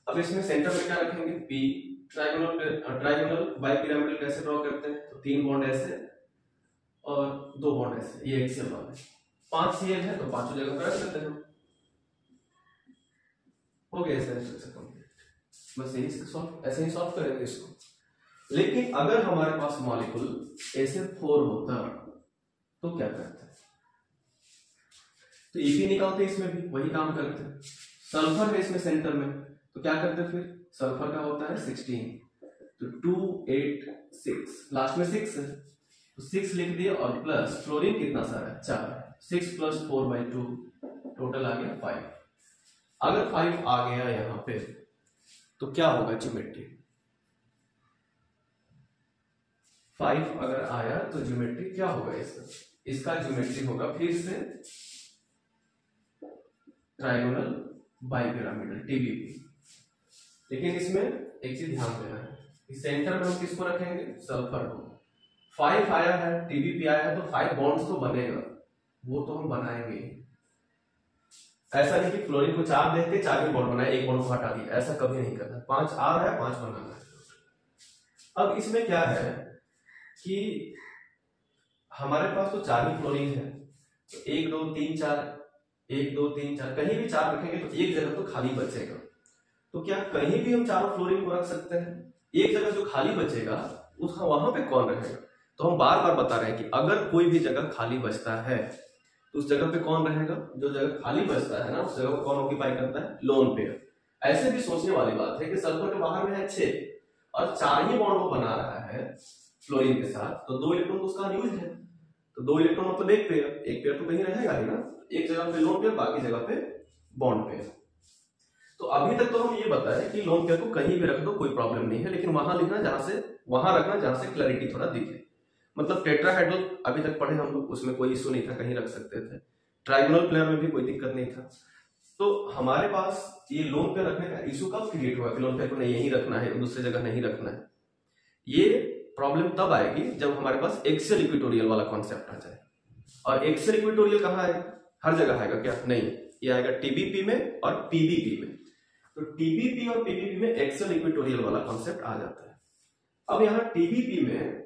अब इसमें सेंटर में क्या रखेंगे P। ट्रायगोनल बाइपिरामिडल कैसे ड्रॉ करते हैं, तो 3 बॉन्ड ऐसे और 2 बॉन्ड ऐसे, ये एक्सियल वाला है। 5 Cl है तो पांचों जगह पर रख देते हैं। हो गया इसका स्ट्रक्चर कंप्लीट। बस यही सॉल्व, ऐसे ही सॉल्व करेंगे इसको। लेकिन अगर हमारे पास मॉलिक्यूल SF4 होता तो क्या करते हैं, तो EP निकालते इसमें भी वही काम करते हैं। सल्फर है इसमें सेंटर में, तो क्या करते हैं फिर, सल्फर का होता है 16, तो 2 8 6, लास्ट में 6 है तो 6 लिख दिया, और प्लस फ्लोरीन कितना सारा है 4, 6 + 4/2 टोटल आ गया 5। अगर 5 आ गया यहां पे तो क्या होगा ज्योमेट्री, 5 अगर आया तो ज्योमेट्री क्या होगा इसका ज्योमेट्री होगा फिर से ट्रायगोनल बाइपिरामिडल TBP। लेकिन इसमें एक चीज ध्यान देना है कि सेंटर में हम किसको रखेंगे, सल्फर को। 5 आया है, TBP आया है तो 5 बॉन्ड्स तो बनेगा, वो तो हम बनाएंगे। ऐसा नहीं कि फ्लोरीन को 4 देख के 4 बॉन्ड बनाए, एक बॉन्ड को हटा दिया, ऐसा कभी नहीं करना। 5 आ रहा है, 5 बनाना है। अब इसमें क्या है कि हमारे पास तो 4 ही फ्लोरीन है, तो 1 2 3 4, 1 2 3 4, कहीं भी 4 रखेंगे तो एक जगह तो खाली बचेगा। तो क्या कहीं भी हम चारों फ्लोरीन को रख सकते हैं, एक जगह जो खाली बचेगा उसका वहां पे कौन रहेगा। तो हम बार बार बता रहे हैं कि अगर कोई भी जगह खाली बचता है तो उस जगह पे कौन रहेगा, जो जगह खाली बचता है ना उस जगह को कौन ऑक्यूपाई करता है, लोन पेयर। ऐसे भी सोचने वाली बात है कि सल्फर के बाहर में है 6 और 4 ही बॉन्ड वो बना रहा है फ्लोरीन के साथ, तो 2 इलेक्ट्रॉन तो उसका यूज है, तो 2 इलेक्ट्रॉन मतलब एक पेयर तो कहीं रहेगा ही ना, एक जगह पे लोन पेयर, बाकी जगह पे बॉन्ड पेयर। तो अभी तक तो हम ये बताए कि लोन पेयर को कहीं भी रख दो कोई प्रॉब्लम नहीं है, लेकिन वहां लिखना जहां से, वहां रखना जहां से क्लैरिटी थोड़ा दिखे। मतलब टेट्राहेड्रल अभी तक पढ़े हम लोग, उसमें कोई इशू नहीं था, कहीं रख सकते थे। ट्रायगोनल पेयर में भी कोई दिक्कत नहीं था। तो हमारे पास ये लोन पेयर रखने का इशू कब क्रिएट हुआ कि लोन पेयर को यहीं रखना है, दूसरी जगह नहीं रखना है। ये प्रॉब्लम तब आएगी जब हमारे पास एक्सियल इक्वेटोरियल वाला कॉन्सेप्ट आ जाए। और एक्सियल इक्वेटोरियल कहाँ है, हर जगह आएगा क्या, नहीं, ये आएगा TBP में और PBP में। तो TBP और PBP में एक्सियल इक्वेटोरियल वाला कॉन्सेप्ट आ जाता है। अब यहाँ TBP में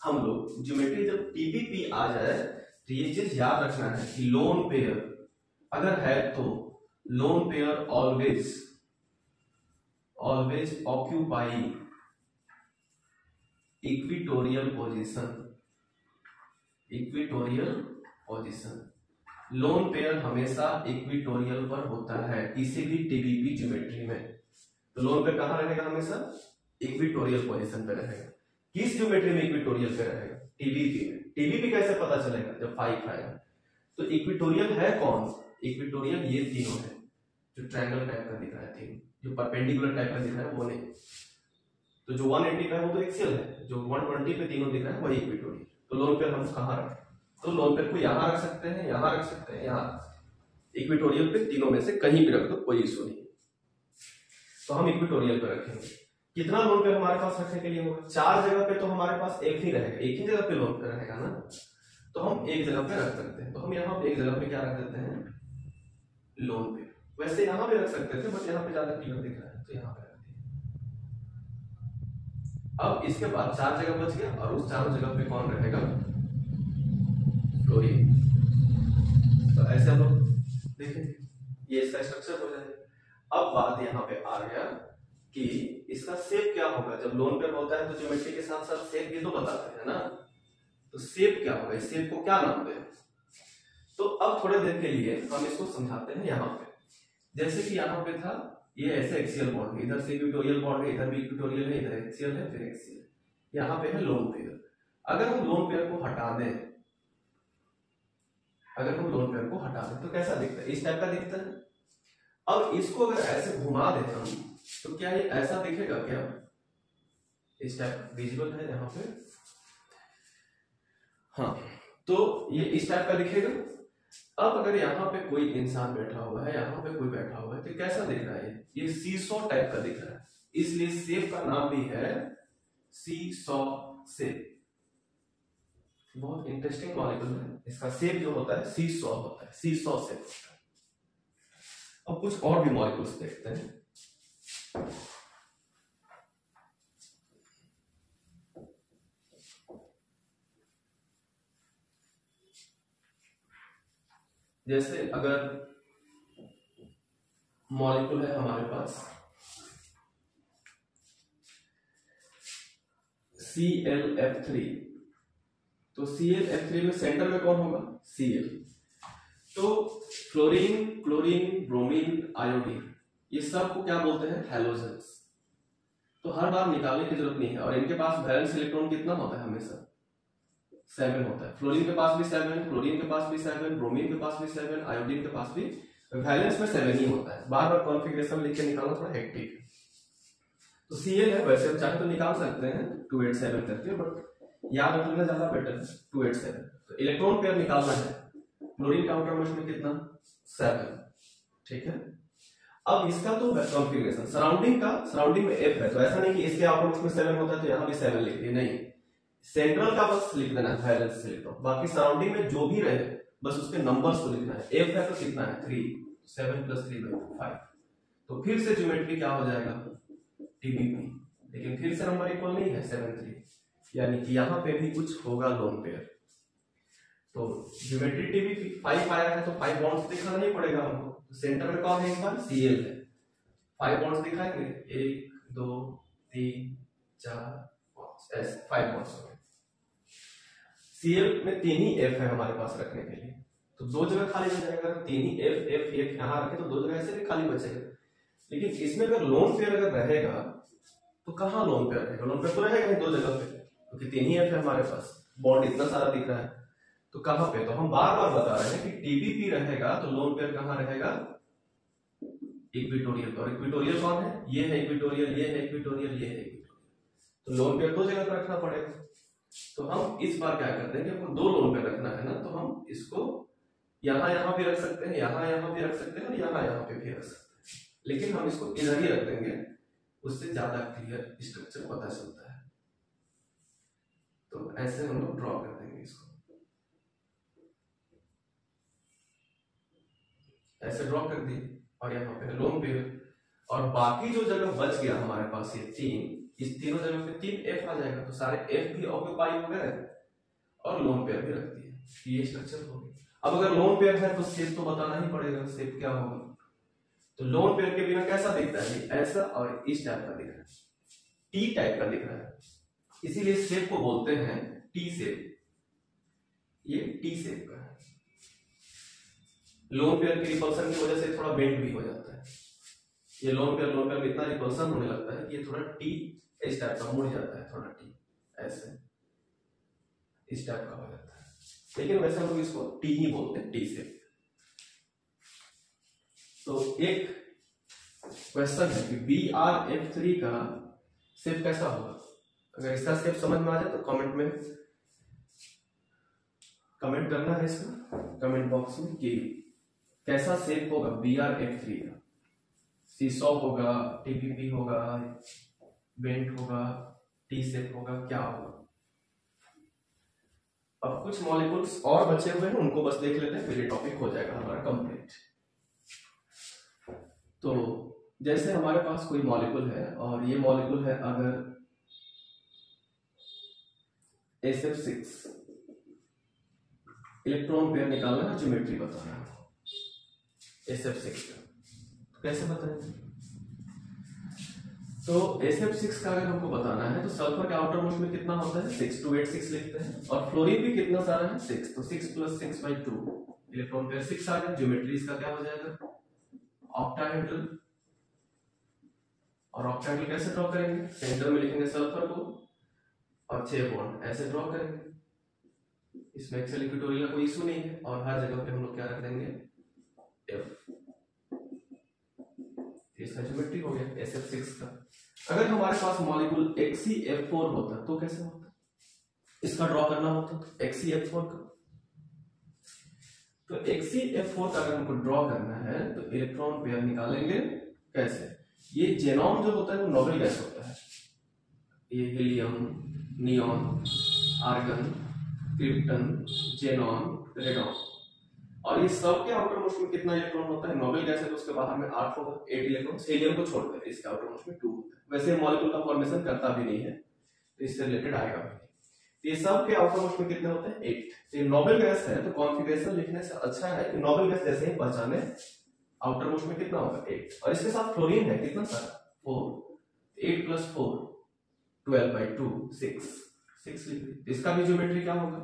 हम लोग ज्योमेट्री जब TBP आ जाए तो ये चीज याद रखना है कि लोन पेयर अगर है तो lone pair always occupy equatorial position, lone pair हमेशा इक्विटोरियल पर होता है किसी भी टीबीपी ज्योमेट्री में। तो लोन पेयर कहां रहेगा? हमेशा इक्विटोरियल पोजीशन पे रहेगा। किस ज्योमेट्री में इक्विटोरियल पे रहेगा? टीबीपी में। टीबीपी कैसे पता चलेगा? जब 5 आएगा। तो इक्विटोरियल है कौन? इक्विटोरियल ये तीनों है जो ट्रायंगल टाइप का दिख रहा है, तीन जो परपेंडिकुलर टाइप का दिख रहा है वो नहीं। तो जो 180 का है वो तो एक्सियल है, जो 120 पे तीनों दिख रहा है वही इक्विटोरियल। तो लोन पेयर हम कहां रखें? तो लोन पेयर को यहां रख सकते हैं, यहां रख सकते हैं, यहां। इक्विटोरियल पे तीनों में से कहीं भी रख दो, कोई इशू नहीं। तो हम इक्विटोरियल पे रखेंगे। कितना लोन पेयर हमारे पास रखने के लिए होगा? 4 जगह पे तो हमारे पास एक ही रहेगा, एक ही जगह पे लोन पेयर रहेगा ना, तो हम एक जगह पे रख सकते हैं। तो हम यहाँ पे एक जगह पे क्या रख देते हैं? Lone pair. वैसे यहाँ पे रख सकते थे बट यहाँ पे ज्यादा क्लियर दिख रहा है तो यहाँ पे रख दिया। अब इसके बाद 4 जगह बच गया और उस चारों जगह पे कौन रहेगा? फ्लोरीन। तो ऐसे हम लोग देखेंगे, ये इसका स्ट्रक्चर हो जाएगा। अब बात यहाँ पे आ गया कि इसका शेप क्या होगा। जब लोन पेयर होता है तो ज्योमेट्री के साथ साथ शेप भी तो बताते हैं ना, तो शेप क्या होगा? इस शेप को क्या नाम दें? तो अब थोड़े देर के लिए हम इसको समझाते हैं। यहाँ पे जैसे कि यहाँ पे था ये ऐसे एक्सियल बॉन्ड है, इधर से इक्विटोरियल बॉन्ड है, इधर भी इक्विटोरियल है, इधर एक्सियल है, फिर एक्सियल। यहाँ पे है लोन पेयर। अगर हम लोन पेयर को हटा दें, अगर हम लोन पेयर को हटा दें तो कैसा दिखता है? इस टाइप का दिखता है। अब इसको अगर ऐसे घुमा दें हम तो क्या ये ऐसा दिखेगा क्या? इस टाइप विजिबल है यहाँ पे, हाँ, तो ये इस टाइप का दिखेगा। अब अगर यहाँ पे कोई इंसान बैठा हुआ है, यहाँ पे कोई बैठा हुआ है, तो कैसा दिख रहा है? ये सीसॉ टाइप का दिख रहा है, इसलिए शेप का नाम भी है सीसॉ शेप। बहुत इंटरेस्टिंग मॉलिक्यूल है, इसका शेप जो होता है सीसॉ होता है, सीसॉ शेप होता है। अब कुछ और भी मॉलिक्यूल्स देखते हैं। जैसे अगर मॉलिक्यूल है हमारे पास ClF3, तो ClF3 में सेंटर में कौन होगा? Cl। तो फ्लोरीन, क्लोरीन, ब्रोमीन, आयोडीन, ये सब को क्या बोलते हैं? हैलोजेंस। तो हर बार निकालने की जरूरत नहीं है। और इनके पास वैलेंस इलेक्ट्रॉन कितना होता है? हमेशा 7 होता है। फ्लोरीन के पास भी 7, क्लोरीन के पास भी 7, ब्रोमीन के पास भी 7, आयोडीन के पास भी वैलेंस में 7 ही होता है। बार बार कॉन्फ़िगरेशन लिख के निकालना थोड़ा हेक्टिक है। तो Cl है, वैसे हम चाहे तो निकाल सकते हैं 287 करके, बट याद रखना ज्यादा बेटर है 287। तो इलेक्ट्रॉन पेयर निकालना है, क्लोरीन का आउटर मोस्ट में कितना? 7, ठीक है। अब इसका तो कॉन्फ़िगरेशन सराउंडिंग में F है, तो ऐसा नहीं कि इसके आउटर मोस्ट में 7 होता है तो यहाँ भी 7 लिख दिए, नहीं। सेंट्रल का बस लिख देना है वैलेंस इलेक्ट्रॉन, बाकी सराउंडिंग में जो भी रहे बस उसके नंबर्स को लिखना है। F है तो कितना है? 3, 7 + 3 = 5। तो फिर से ज्योमेट्री क्या हो जाएगा? टीबीपी। लेकिन फिर से नंबर इक्वल नहीं है 7, 3, यानी कि यहाँ पे भी कुछ होगा लोन पेयर। तो ज्योमेट्री टीबीपी 5 आया है तो 5 बॉन्ड्स दिखाना नहीं पड़ेगा हमको। तो सेंटर में कौन है? इस बार Cl है। 5 बॉन्ड्स दिखाएंगे, 1, 2, 3, 4, 5, ऐसे 5 बॉन्ड्स हो गए। Cl में 3 ही F है हमारे पास रखने के लिए, तो 2 जगह खाली हो जाएगा। 3 ही F, F, F यहाँ रखे तो 2 जगह ऐसे भी खाली बचेगा। लेकिन इसमें अगर लोन पेयर अगर रहेगा तो कहाँ लोन पेयर रहेगा? लोन पेयर तो रहेगा नहीं 2 जगह पे, क्योंकि 3 ही F है हमारे पास, बॉन्ड इतना सारा दिख रहा है, तो कहाँ पे? तो हम बार बार बता रहे हैं कि टीबीपी रहेगा तो लोन पेयर कहाँ रहेगा? इक्विटोरियल। और इक्विटोरियल कौन है? ये है इक्विटोरियल, ये है इक्विटोरियल, ये है इक्विटोरियल। तो लोन पेयर 2 जगह पर रखना पड़ेगा। तो हम इस बार क्या करते हैं कि हमको 2 लोन पेयर रखना है ना, तो हम इसको यहाँ भी रख सकते हैं, यहाँ भी रख सकते हैं, और यहाँ पे भी रख सकते हैं। लेकिन हम इसको इधर ही रख देंगे, उससे ज्यादा क्लियर स्ट्रक्चर पता चलता है। तो ऐसे हम लोग ड्रॉ कर देंगे इसको, ऐसे ड्रॉ कर दिए। और यहाँ पे लोन पेयर, और बाकी जो जगह बच गया हमारे पास ये 3, इस तीनों जगह पे 3 F आ जाएगा, तो सारे F भी ऑक्यूपाई हो गए और लोन पेयर भी रख दिए। ये स्ट्रक्चर हो गया। अब अगर लोन पेयर है तो शेप तो बताना ही पड़ेगा, शेप क्या होगा। तो लोन पेयर के बिना कैसा दिखता है? ऐसा और इस टाइप का दिख रहा है, टी टाइप का दिख रहा है, इसीलिए शेप को बोलते हैं टी शेप। ये टी शेप का है। लोन पेयर की रिपल्सन की वजह से थोड़ा बेंड भी हो जाता है। ये लोन पेयर में इतना रिपल्सन होने लगता है कि ये थोड़ा टी इस टाइप का मुड़ जाता है, थोड़ा टी ऐसे इस टाइप का हो जाता है, लेकिन वैसे हम लोग इसको टी ही बोलते हैं, टी से। तो एक क्वेश्चन है कि BrF3 का शेप कैसा होगा। अगर इसका शेप समझ में आ जाए तो कमेंट में कमेंट करना है इसका कमेंट बॉक्स में कि कैसा शेप होगा BrF3 का। सीसॉ होगा, टीपीपी होगा, बेंट होगा, टी शेप होगा, क्या होगा। अब कुछ मॉलिक्यूल्स और बचे हुए हैं, उनको बस देख लेते हैं, फिर ये टॉपिक हो जाएगा हमारा कंप्लीट। तो जैसे हमारे पास कोई मॉलिक्यूल है और ये मॉलिक्यूल है अगर SF6, इलेक्ट्रॉन पेयर निकालना है, ज्योमेट्री बताना है SF6 का, तो कैसे बताएंगे। तो SF6 का अगर हमको बताना है तो सल्फर के आउटर मोस्ट में कितना होता है 6, 286 लिखते हैं, और फ्लोरीन भी कितना सारा है 6, तो 6 + 6/2 इलेक्ट्रॉन पेयर 6 आ गया। ज्योमेट्री इसका क्या हो जाएगा ऑक्टाहेड्रल। और ऑक्टाहेड्रल कैसे ड्रॉ करेंगे, सेंटर में लिखेंगे सल्फर को और 6 बॉन्ड ऐसे ड्रॉ करेंगे। इसमें एक्सेल इक्वेटोरियल का कोई इशू नहीं है, और हर जगह पे हम लोग क्या रख देंगे F। इसका ज्योमेट्री हो गया SF6 का। अगर हमारे पास मॉलिक्यूल XeF4 होता तो कैसे होता, इसका ड्रॉ करना होता तो XeF4 का। तो XeF4 का अगर हमको ड्रॉ करना है तो इलेक्ट्रॉन पेयर निकालेंगे कैसे। ये जेनॉन जो होता है वो नोबेल गैस होता है, ये helium, neon, argon, krypton, xenon, radon, और ये सब के आउटर मोस्ट में कितना इलेक्ट्रॉन होता है, नोबेल गैस है तो उसके बाहर में 8 होगा, 8 इलेक्ट्रॉन हीलियम को छोड़कर इसके आउटर मोस्ट में 2 होता है। वैसे मॉलिक्यूल का फॉर्मेशन करता भी नहीं है तो इससे रिलेटेड आएगा भी। ये सब के आउटर मोस्ट में कितने होते हैं 8। तो ये नोबेल गैस है तो कॉन्फिगरेशन लिखने से अच्छा है कि नोबेल गैस जैसे ही पहचाने आउटर मोस्ट में कितना होगा 8, और इसके साथ फ्लोरीन है कितना सारा 4, 8 + 4 12/2 6 लिख दी। इसका भी ज्योमेट्री क्या होगा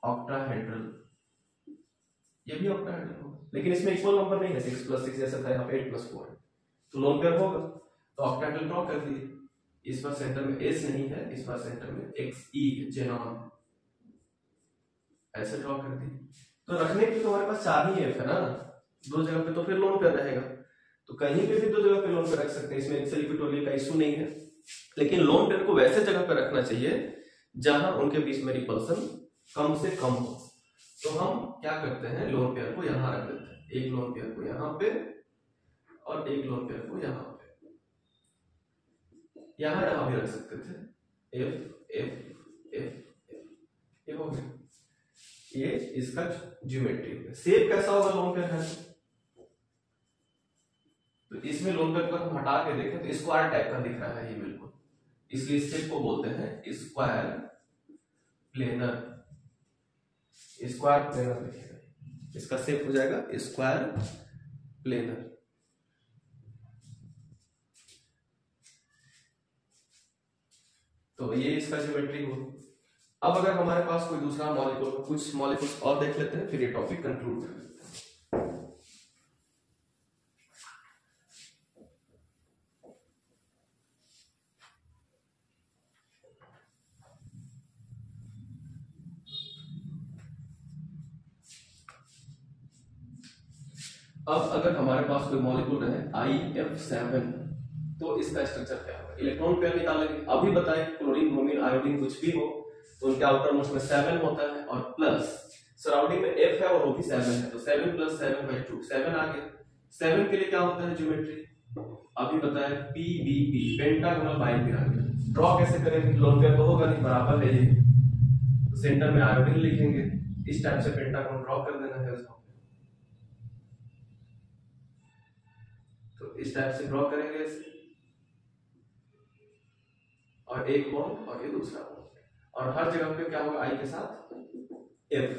ऑक्टाहेड्रल, ये भी ऑक्टाहेड्रल होगा, लेकिन इसमें इक्वल नंबर नहीं है, 6 + 6 जैसा था यहाँ पे 8 + 4 है, तो लोन पेयर होगा। तो ऑक्टाहेड्रल ड्रॉ कर दिए, इस बार सेंटर में S नहीं है, इस बार सेंटर में Xe जेनॉन ऐसे ड्रॉ कर दी। तो रखने के लिए तो हमारे पास 4 ही F है ना, 2 जगह पे तो फिर लोन पेयर रहेगा, तो कहीं पे भी 2 जगह पे लोन पेयर रख सकते हैं, इसमें एक्सेल इक्वेटोरियल का इशू नहीं है। लेकिन लोन पेयर को वैसे जगह पे रखना चाहिए जहां उनके बीच में रिपल्सन कम से कम हो। तो हम क्या करते हैं, लोन पेयर को यहां रख देते हैं, एक लोन पेयर को यहां पे और एक लोन पेयर को यहां पे, यहां भी रख सकते थे F F F F, ये हो गया, ये इसका ज्योमेट्री है। शेप कैसा होगा लोन पेयर है तो इसमें लोन पेयर को हम हटा के देखें तो स्क्वायर टाइप का दिख रहा है ये बिल्कुल, इसलिए शेप को बोलते हैं स्क्वायर प्लेनर। स्क्वायर प्लेनर लिखेगा, इसका शेप हो जाएगा स्क्वायर प्लेनर। तो ये इसका ज्योमेट्री हो। अब अगर हमारे पास कोई दूसरा मॉलिक्यूल, कुछ मॉलिक्यूल्स और देख लेते हैं, फिर ये टॉपिक कंक्लूड कर लेते हैं। अब अगर हमारे पास कोई मॉलिक्यूल है IF7 तो इसका स्ट्रक्चर क्या होगा, इलेक्ट्रॉन पेयर निकालेंगे। अभी बताएं क्लोरीन, ब्रोमीन, आयोडीन कुछ भी हो तो उनके आउटर मोस्ट में 7 होता है, और प्लस सराउंडिंग में F है और वो भी 7 है, तो 7 + 7/2 7 आ गया। 7 के लिए क्या होता है ज्योमेट्री, अभी बताया PBP पेंटागोनल बाइपिरामिड। ड्रॉ कैसे करेंगे, लोन पेयर तो होगा नहीं, बराबर है ये, तो सेंटर में आयोडीन लिखेंगे, इस टाइप से पेंटागोन ड्रॉ कर देना है उसको, तो इस टाइप से ड्रॉ करेंगे इसे, और एक बॉन्ड और ये दूसरा बॉन्ड, और हर जगह पे क्या होगा I के साथ F,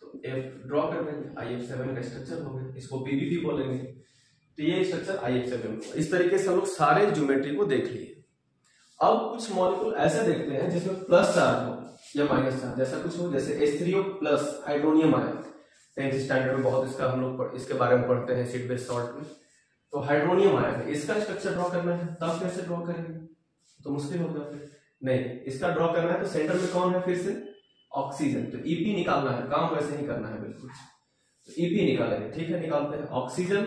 तो F ड्रॉ कर देंगे। IF7 का स्ट्रक्चर हो गया, इसको PBP बोलेंगे, तो ये स्ट्रक्चर IF7। इस तरीके से हम लोग सारे ज्योमेट्री को देख लिए। अब कुछ मॉलिक्यूल ऐसे देखते हैं जिसमें प्लस चार्ज हो या माइनस चार्ज, जैसा कुछ हो, जैसे H3O+ hydronium ion, 10th standard में बहुत इसका हम लोग इसके बारे में पढ़ते हैं एसिड बेस सॉल्ट में। तो हाइड्रोनियम आयन है, इसका स्ट्रक्चर ड्रॉ करना है, तब कैसे ड्रॉ करेंगे, तो मुश्किल होगा फिर। नहीं, इसका ड्रॉ करना है तो सेंटर में कौन है, फिर से ऑक्सीजन, तो ईपी निकालना है, काम वैसे ही करना है बिल्कुल। तो ईपी निकालेंगे, ठीक है, निकालते हैं। ऑक्सीजन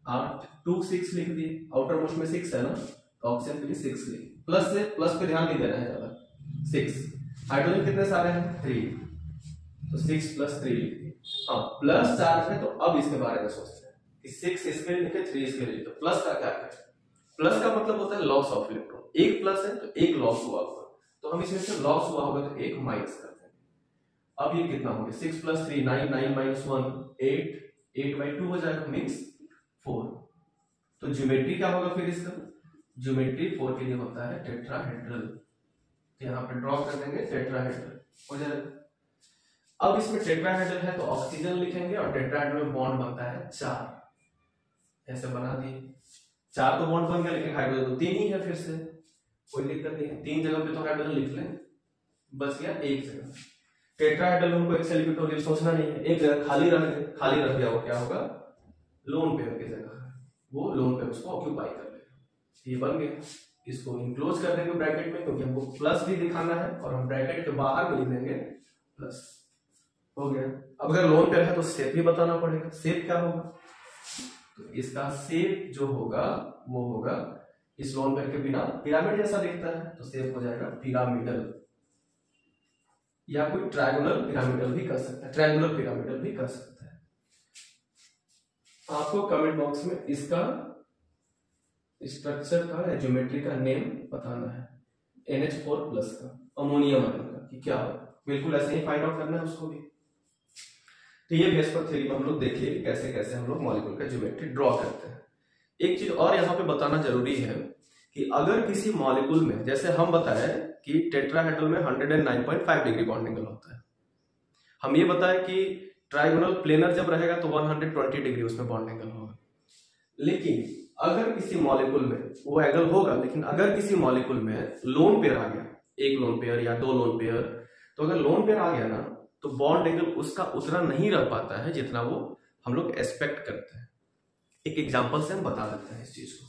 8 2 6 लिख दिए, आउटर मोस्ट में 6 है ना, तो ऑक्सीजन के लिए 6 लिख, प्लस से प्लस पे ध्यान नहीं देना है ज्यादा, 6। हाइड्रोजन कितने सारे हैं, 3, तो 6 + 3 लिख दिए। हाँ, प्लस चार्ज है, तो अब इसके बारे में सोचते हैं कि 6 इसके लिए लिखे, 3 इसके लिए, तो प्लस का क्या है, प्लस का मतलब होता है लॉस ऑफ इलेक्ट्रॉन, एक प्लस है तो एक लॉस हुआ होगा, तो हम इसमें से लॉस हुआ होगा तो एक माइनस कर देंगे। अब ये कितना हो गया, 6 + 3 9 9 - 1 8 8/2 हो जाएगा, मीन्स 4। तो ज्योमेट्री क्या होगा फिर इसका, ज्योमेट्री 4 के लिए होता है टेट्राहेड्रल, तो यहाँ पे ड्रॉ कर देंगे टेट्राहेड्रल हो जाएगा। अब इसमें टेट्राहेड्रल है तो ऑक्सीजन लिखेंगे और टेट्राहेड्रल में बॉन्ड बनता है 4, ऐसे बना दिए, 4 तो बॉन्ड बन गया, लेकिन हाइड्रोजन तो 3 ही है, फिर से कोई दिक्कत नहीं है, 3 जगह पे तो हाइड्रोजन लिख लें, बच गया एक जगह। टेट्राहेड्रल में हमको एक्सेल इक्वेटोरियल सोचना नहीं है, एक जगह खाली रह गया, वो क्या होगा, लोन पेयर की जगह है, वो लोन पेयर उसको ऑक्यूपाई कर लेगा। ये बन गया, इसको इंक्लोज कर देंगे ब्रैकेट में, क्योंकि हमको प्लस भी दिखाना है, और हम ब्रैकेट के बाहर में लिख देंगे प्लस, हो गया। अब अगर लोन पेयर है तो शेप भी बताना पड़ेगा, शेप क्या होगा, तो इसका शेप जो होगा वो होगा, इस लोन पेयर के बिना पिरामिड जैसा दिखता है, तो शेप हो जाएगा पिरामिडल, या कोई ट्रायंगुलर पिरामिडल भी कर सकता है, ट्रायंगुलर पिरामिडल भी कर सकता है। आपको कमेंट बॉक्स में इसका स्ट्रक्चर का या ज्योमेट्री का नेम बताना है, NH4+ का, अमोनियम आयन का, कि क्या है, बिल्कुल ऐसे ही फाइंड आउट करना है उसको भी। तो ये वेस्पर थ्योरी में हम लोग देखिए कि कैसे कैसे हम लोग मॉलिक्यूल का ज्योमेट्री ड्रॉ करते हैं। एक चीज और यहाँ पे बताना जरूरी है कि अगर किसी मॉलिक्यूल में, जैसे हम बताए कि टेट्राहेड्रल में 109.5 डिग्री बॉन्ड एंगल होता है, हम ये बताए कि ट्राइगोनल प्लेनर जब रहेगा तो 120 डिग्री उसमें बॉन्ड एंगल होगा, लेकिन अगर किसी मॉलिक्यूल में वो एंगल होगा, लेकिन अगर किसी मॉलिक्यूल में लोन पेयर आ गया, एक लोन पेयर या 2 लोन पेयर, तो अगर लोन पेयर आ गया ना, तो बॉन्ड एंगल उसका उतना नहीं रह पाता है जितना वो हम लोग एक्सपेक्ट करते हैं। एक एग्जांपल से हम बता देते हैं इस चीज को।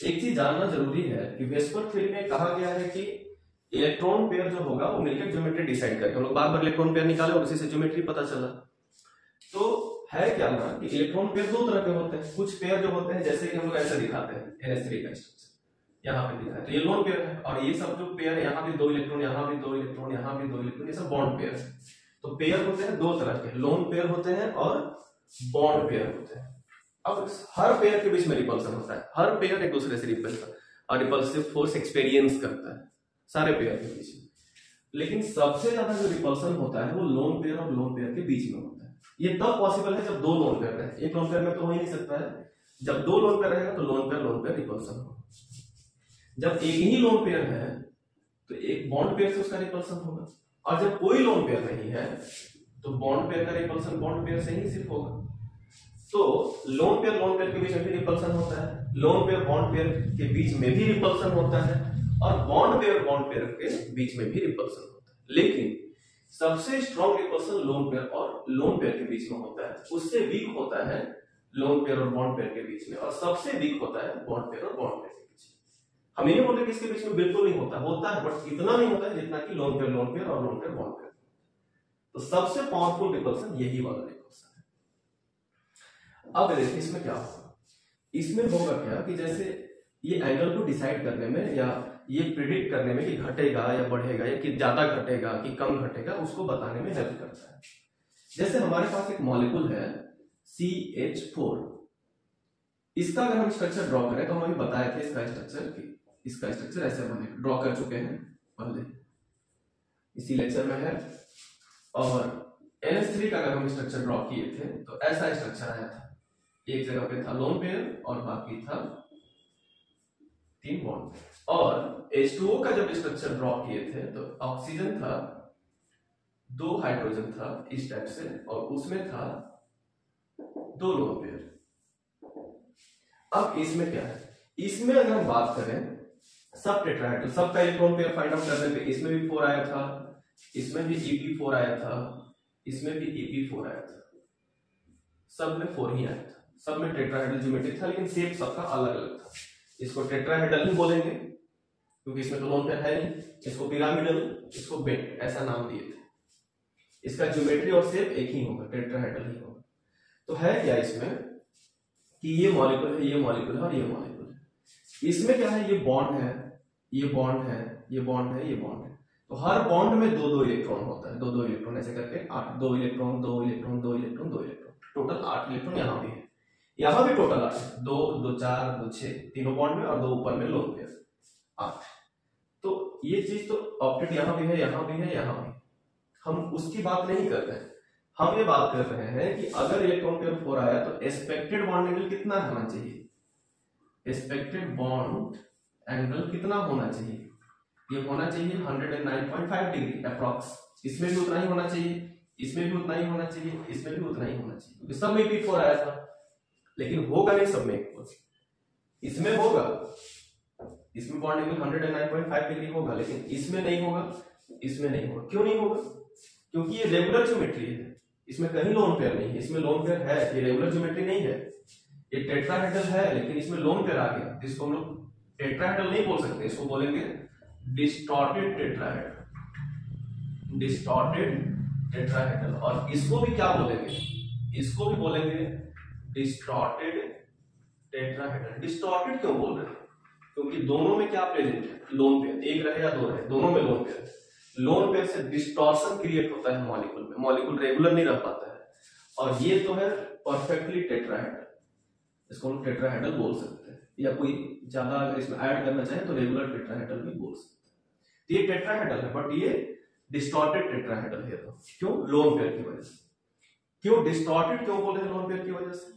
एक चीज जानना जरूरी है कि वेस्पर थ्योरी में कहा गया है कि इलेक्ट्रॉन पेयर जो होगा वो मिलकर ज्योमेट्री डिसाइड करेगा। हम लोग बार बार इलेक्ट्रॉन पेयर निकाले और उसी से ज्योमेट्री पता चला। तो है क्या ना कि इलेक्ट्रॉन पेयर 2 तरह के होते हैं। कुछ पेयर जो होते हैं जैसे कि हम लोग ऐसे दिखाते हैं, NH3 का स्ट्रक्चर यहाँ पे दिखा है, तो ये लोन पेयर है, और ये सब जो पेयर है, यहाँ भी 2 इलेक्ट्रॉन, यहाँ भी 2 इलेक्ट्रॉन, यहाँ भी 2 इलेक्ट्रॉन, ये सब बॉन्ड पेयर है। तो पेयर होते हैं 2 तरह के, लोन पेयर होते हैं और बॉन्ड पेयर होते हैं। अब हर पेयर के बीच में रिपल्सन होता है, हर पेयर एक दूसरे से रिपल्सिव फोर्स एक्सपीरियंस करता है सारे पेयर के बीच में, लेकिन सबसे ज्यादा जो रिपल्सन होता है वो लोन पेयर और लोन पेयर के बीच में होता है। ये तब पॉसिबल है जब 2 लोन पेयर रहे, एक लोन पेयर में तो हो ही नहीं सकता है। जब 2 लोन पेयर रहेगा तो लोन पेयर रिपल्सन हो। जब एक ही लोन पेयर है तो एक बॉन्ड पेयर से उसका रिपल्सन होगा, और जब कोई लोन पेयर नहीं है तो बॉन्ड पेयर का रिपल्सन बॉन्ड पेयर से ही सिर्फ होगा। तो लोन पेयर के बीच में भी रिपल्सन होता है, लोन पेयर बॉन्ड पेयर के बीच में भी रिपल्सन होता है, और बॉन्ड पेयर के बीच में भी रिपल्सन होता है। लेकिन सबसे स्ट्रॉन्ग रिपल्सन लोन पेयर और लोन पेयर के बीच में होता है, उससे वीक होता है लोन पेयर और बॉन्ड पेयर के बीच में, और सबसे वीक होता है बॉन्ड पेयर और बॉन्ड पेयर के बीच में। हम ये नहीं बोलते कि इसके बीच में बिल्कुल नहीं होता है, बट इतना नहीं होता है जितना कि लोन पेयर और लोन पेयर बॉन्ड पेयर। तो सबसे पावरफुल रिपल्सन यही वाला रिपल्सन है। अब देखिए इसमें क्या होगा, इसमें होगा क्या कि जैसे ये एंगल को डिसाइड करने में या ये प्रिडिक्ट करने में कि घटेगा या बढ़ेगा या कि ज्यादा घटेगा कि कम घटेगा, उसको बताने में हेल्प करता है। जैसे हमारे पास एक मॉलिक्यूल है CH4, इसका अगर हम स्ट्रक्चर ड्रॉ करें तो हम अभी बताए थे इसका स्ट्रक्चर ऐसे बनेगा, ड्रॉ कर चुके हैं पहले इसी लेक्चर में है। और NH3 का अगर हम स्ट्रक्चर ड्रॉ किए थे तो ऐसा स्ट्रक्चर आया था, एक जगह पे था लोन पेयर और बाकी था 3 बॉन्ड। और H2O का जब स्ट्रक्चर ड्रॉ किए थे तो ऑक्सीजन था, 2 हाइड्रोजन था इस टाइप से, और उसमें था 2 लोन पेयर। अब इसमें क्या है, इसमें अगर हम बात करें सब टेट्राहेड्रल, सबका इलेक्ट्रॉन पेयर फाइंड आउट करने पे इसमें भी 4 आया था, इसमें भी Ep4 आया था, इसमें भी Ep4 आया था, सब में 4 ही आया था, सब में टेट्राहेड्रल ज्योमेट्री था, लेकिन शेप सबका अलग अलग था। इसको टेट्राहेड्रल ही बोलेंगे क्योंकि इसमें तो लोन पेयर है नहीं, इसको पिरामिडल, इसको बेंट, ऐसा नाम दिए थे। इसका ज्योमेट्री और शेप एक ही होगा, टेट्राहेड्रल ही होगा। तो है क्या इसमें कि ये मॉलिक्यूल है, ये मॉलिक्यूल है और ये मॉलिक्यूल है। इसमें क्या है, ये बॉन्ड है, ये बॉन्ड है, ये बॉन्ड है, ये बॉन्ड है। तो हर बॉन्ड में 2-2 इलेक्ट्रॉन होता है, 2-2 इलेक्ट्रॉन ऐसे करके 8, 2 electron 2 electron 2 electron 2 electron, total 8 electron यहाँ भी है, यहाँ भी टोटल 8 है, 2 2 4 2 6, तीनों बॉन्ड में और 2 ऊपर में लोन पेयर 8। तो ये चीज तो ऑप्टेट यहाँ भी है, यहाँ भी है, यहाँ भी, हम उसकी बात नहीं कर रहे हैं, हम ये बात कर रहे हैं कि अगर इलेक्ट्रॉन पेयर 4 आया तो एक्सपेक्टेड बॉन्ड एंगल कितना होना चाहिए, एक्सपेक्टेड बॉन्ड एंगल कितना होना चाहिए, ये होना चाहिए 109.5 डिग्री अप्रॉक्स। इसमें भी उतना ही होना चाहिए, इसमें भी उतना ही होना चाहिए, इसमें भी उतना ही होना चाहिए, क्योंकि सब में P4 आया था, लेकिन होगा नहीं सब में इक्वल। इसमें होगा, इसमें बॉन्ड एंगल 109.5 डिग्री होगा, लेकिन इसमें नहीं होगा, इसमें नहीं होगा। क्यों नहीं होगा? क्योंकि ये रेगुलर ज्योमेट्री है, इसमें कहीं लोन पेयर नहीं है, इसमें लोन पेयर है, ये रेगुलर ज्योमेट्री नहीं है, ये टेट्राहेड्रल है, लेकिन इसमें लोन पेयर आ गया, इसको हम लोग टेट्राहेड्रल नहीं बोल सकते, इसको बोलेंगे डिस्टॉर्टेड टेट्राहेड्रल, डिस्टॉर्टेड टेट्राहेड्रल। और इसको भी क्या बोलेंगे, इसको भी बोलेंगे डिस्टॉर्टेड टेट्राहेड्रल। डिस्टॉर्टेड क्यों बोल रहे हैं? क्योंकि दोनों में क्या प्रेजेंट है, लोन पेयर, एक रहे या दो रहे, दोनों में लोन पेयर है। लोन पेयर से डिस्टॉर्शन क्रिएट होता है मॉलिक्यूल में, मॉलिक्यूल रेगुलर नहीं रह पाता है। और ये तो है परफेक्टली टेट्राहेड्रल, इसको हम टेट्राहेड्रल बोल सकते हैं, या कोई ज्यादा अगर इसमें ऐड करना चाहे तो रेगुलर टेट्राहेड्रल भी बोल सकते हैं। तो ये टेट्राहेड्रल है, बट ये डिस्टॉर्टेड टेट्राहेड्रल है। तो क्यों? लोन पेयर की वजह से। क्यों डिस्टॉर्टेड क्यों बोल रहे हैं? लोन पेयर की वजह से।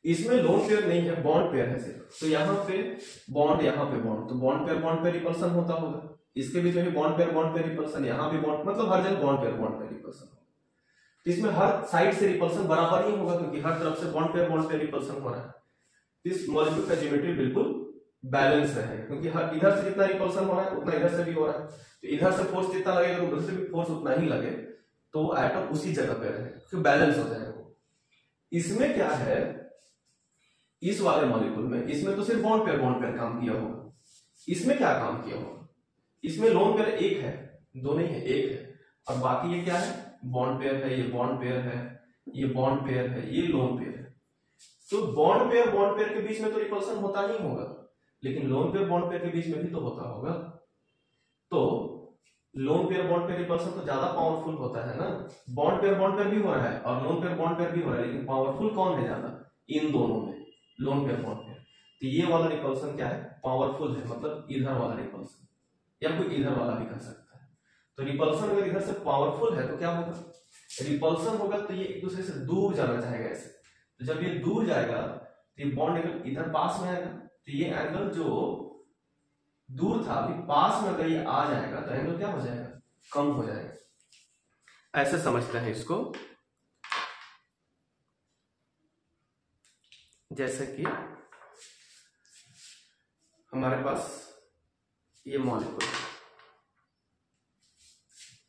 इसमें लोन पेयर नहीं है, बॉन्ड पेयर है सिर्फ। तो यहाँ पे बॉन्ड, यहाँ पे बॉन्ड, तो बॉन्ड पेयर रिपल्सन होता होगा, इसके बीच में भी बॉन्ड पेयर रिपल्सन, यहाँ भी बॉन्ड, मतलब हर जगह बॉन्ड पेयर रिपल्सन। तो इसमें हर साइड से रिपल्सन बराबर ही होगा, क्योंकि हर तरफ से बॉन्ड पेयर रिपल्सन हो रहा है। इस मॉलिक्यूल का ज्योमेट्री बिल्कुल बैलेंस रहेगा, क्योंकि हर इधर से जितना रिपल्सन हो रहा है उतना इधर से भी हो रहा है। तो इधर से फोर्स जितना लगेगा तो उधर से भी फोर्स उतना ही लगे, तो एटम उसी जगह पे रहे, तो बैलेंस हो जाएगा। इसमें क्या है, इस वाले मॉलिक्यूल में, इसमें तो सिर्फ बॉन्ड पेयर काम किया होगा। इसमें क्या काम किया होगा? इसमें लोन पेयर एक है, दो नहीं है, एक है, और बाकी ये क्या है, बॉन्ड पेयर है, ये बॉन्ड पेयर है, ये बॉन्ड पेयर है, ये लोन पेयर है। तो बॉन्ड पेयर के बीच में तो रिपल्सन होता नहीं होगा, लेकिन लोन पेयर बॉन्ड पेयर के बीच में भी तो होता होगा। तो lone pair bond pair repulsion तो ज्यादा पावरफुल होता है ना। बॉन्ड पेयर भी हो रहा है और लोन पेयर बॉन्ड पेयर भी हो रहा है, लेकिन पावरफुल कौन है ज्यादा इन दोनों में? Lone pair bond pair. तो ये वाला रिपल्सन क्या है, पावरफुल है, मतलब इधर वाला रिपल्सन, या कोई इधर वाला भी कर सकता है। तो रिपल्सन अगर इधर से पावरफुल है तो क्या होगा, रिपल्सन होगा तो ये एक दूसरे से दूर जाना चाहेगा ऐसे। तो जब ये दूर जाएगा तो ये बॉन्ड एंगल इधर पास में आएगा, तो ये एंगल जो दूर था अभी पास में अगर ये आ जाएगा तो एंगल क्या हो जाएगा, कम हो जाएगा। ऐसे समझते हैं इसको। जैसे कि हमारे पास ये मॉलिक्यूल,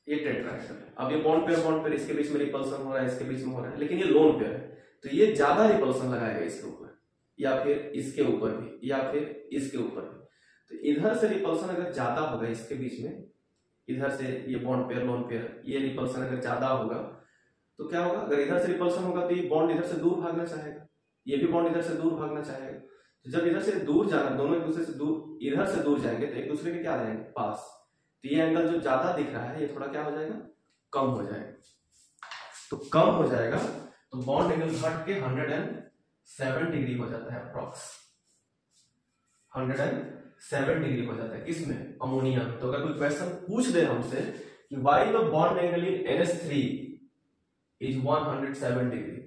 ये टेट्राहेड्रल है। अब ये बॉन्ड पेयर इसके बीच में रिपल्सन हो रहा है, इसके बीच में हो रहा है, लेकिन ये लोन पेयर है, तो ये ज्यादा रिपल्सन लगाएगा इसके ऊपर, या फिर इसके ऊपर भी, या फिर इसके ऊपर भी। तो इधर से रिपल्सन अगर ज्यादा होगा इसके बीच में, इधर से ये बॉन्ड पेयर लोन पेयर, ये रिपल्सन अगर ज्यादा होगा तो क्या होगा, अगर इधर से रिपल्सन होगा तो ये बॉन्ड इधर से दूर भागना चाहेगा, ये भी बॉन्ड इधर से दूर भागना चाहेगा। तो जब इधर से दूर जाना, दोनों एक दूसरे से दूर, इधर से दूर जाएंगे तो एक दूसरे के क्या आ जाएंगे, पास। तो ये एंगल जो ज्यादा दिख रहा है ये थोड़ा क्या हो जाएगा, कम हो जाएगा। तो कम हो जाएगा तो बॉन्ड एंगल घट के 107 डिग्री हो जाता है अप्रॉक्स, 107 डिग्री हो जाता है। किसमें, अमोनिया। तो अगर कोई क्वेश्चन पूछ दे हमसे कि why the bond angle in NH3 is 107 degree,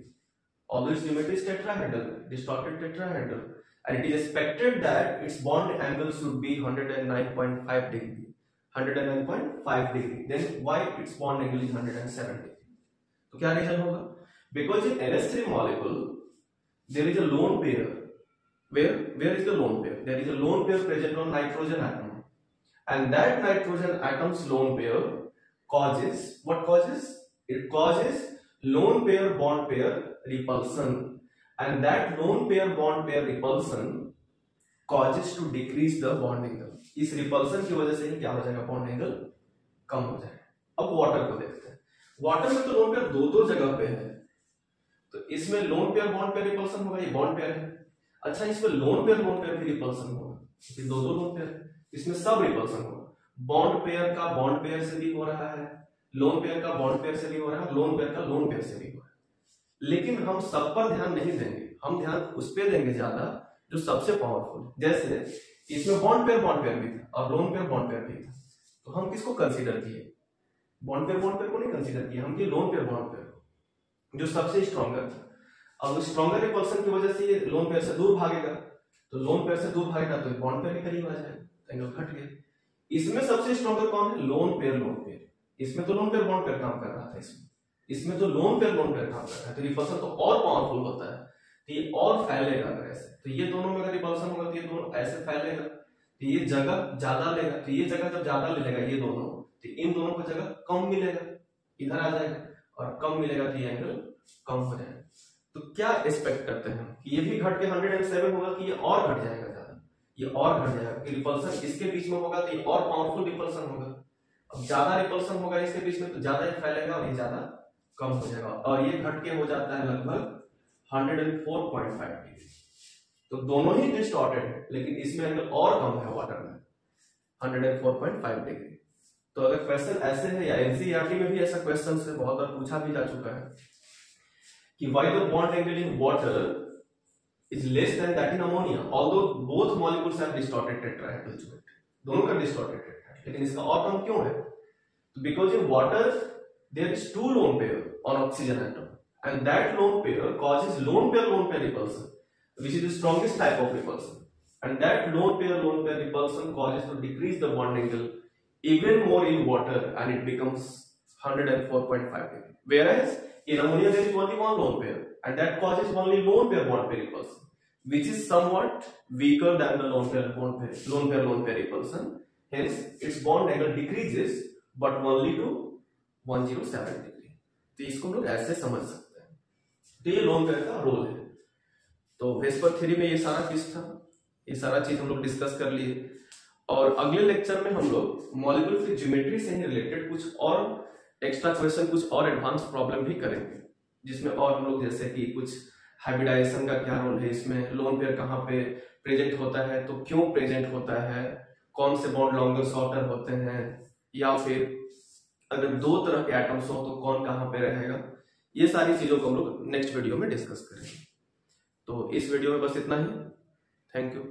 although its geometry is tetrahedral, distorted tetrahedral, and it is expected that its bond angle should be 109.5 degree, 109.5 degree, then why its bond angle is 107 degree? तो क्या reason होगा? Because in NH3 molecule there is a lone pair where is the lone pair? There is a lone pair present on nitrogen atom, and that nitrogen atom's lone pair causes, what causes? It causes lone pair bond pair repulsion, and that lone pair bond pair repulsion causes to decrease the bond angle. इस repulsion की वजह से ही क्या हो जाएगा? Bond angle कम हो जाएगा। अब वाटर को देखते हैं। वाटर में तो लोन पेयर दो जगह पे है, तो इसमें lone pair bond pair repulsion होगा, ये बॉन्ड पेयर है। अच्छा, इसमें लोन पेयर भी रिपल्सन होगा, क्योंकि दो लोन पेयर, इसमें सब रिपल्सन होगा। बॉन्ड पेयर का बॉन्ड पेयर से भी हो रहा है, लोन पेयर का बॉन्ड पेयर से भी हो रहा है, लोन पेयर का लोन पेयर से भी हो रहा है। लेकिन हम सब पर ध्यान नहीं देंगे, हम ध्यान उस पर देंगे ज्यादा जो सबसे पावरफुल है। जैसे इसमें बॉन्ड पेयर भी था और लोन पेयर बॉन्ड पेयर भी था, तो हम किसको कंसीडर किए? बॉन्ड पेयर को नहीं कंसीडर किया, हम किए लोन पेयर बॉन्ड पेयर को, जो सबसे स्ट्रॉन्गर था। अब स्ट्रॉन्गर रिपल्सन की वजह से ये लोन पेयर से दूर भागेगा, तो लोन पेयर से दूर भागेगा तो बॉन्ड पेयर भी करीब आ जाएगा, एंगल घट गया। इसमें सबसे स्ट्रॉन्गर कौन है? Lone pair. इसमें तो लोन पेयर बॉन्ड पेयर काम कर रहा था, इसमें तो लोन पेयर बॉन्ड पेयर काम कर रहा है, तो रिपल्सन तो और पावरफुल होता है, तो ये और फैलेगा। अगर ऐसे, तो ये दोनों में अगर रिपल्सन होगा तो ये दोनों ऐसे फैलेगा, तो ये जगह ज्यादा लेगा, तो ये जगह जब ज्यादा ले लेगा ये दोनों, तो इन दोनों को जगह कम मिलेगा, इधर आ जाएगा, और कम मिलेगा तो ये एंगल कम हो जाएगा। तो क्या एक्सपेक्ट करते हैं कि ये भी घट के 107 होगा कि ये और घट जाएगा ज्यादा? ये और घट जाएगा कि रिपल्सन इसके बीच में होगा तो ये और पावरफुल रिपल्सन होगा। अब ज्यादा रिपल्सन होगा इसके बीच में तो ज्यादा ही फैलेगा और ये ज्यादा कम हो जाएगा, और ये घट के हो जाता है लगभग 104.5 डिग्री। तो दोनों ही डिस्टॉर्टेड है, लेकिन इसमें एंगल और कम है वाटर में, 104.5 डिग्री। तो अगर क्वेश्चन ऐसे है, या एनसीईआरटी में भी ऐसा क्वेश्चन से बहुत बार पूछा भी जा चुका है कि why the bond angle in water is less than that in ammonia, although both molecules have distorted tetrahedral geometry, दोनों का डिस्टॉर्टेड टेट्राहेड्रल, लेकिन इसका और कम क्यों है? तो because in water there is two lone pair on oxygen atom, and that lone pair causes lone pair repulsion, which is the strongest type of repulsion, and that lone pair repulsion causes to decrease the bond angle even more in water, and it becomes 104.5 degree. Whereas in ammonia there is only one lone pair, and that causes only lone pair bond pair repulsion, which is somewhat weaker than the lone pair repulsion. Hence its bond angle decreases, but only to 107 degree. तो इसको हम लोग ऐसे समझ सकते हैं। तो ये लोन पेयर का रोल है। तो वेस्पर थ्योरी में ये सारा चीज था, ये सारा चीज हम लोग डिस्कस कर लिए, और अगले लेक्चर में हम लोग मॉलिक्यूल की ज्योमेट्री से ही रिलेटेड कुछ और एक्स्ट्रा क्वेश्चन, कुछ और एडवांस प्रॉब्लम भी करेंगे, जिसमें और हम लोग जैसे कि कुछ हाइब्रिडाइजेशन का क्या रोल है इसमें, लोन पेयर कहाँ पे प्रेजेंट होता है, तो क्यों प्रेजेंट होता है, कौन से बॉन्ड लॉन्गर शॉर्टर होते हैं, या फिर अगर दो तरह के एटम्स हो तो कौन कहाँ पे रहेगा, ये सारी चीजों को हम लोग नेक्स्ट वीडियो में डिस्कस करेंगे। तो इस वीडियो में बस इतना ही। Thank you.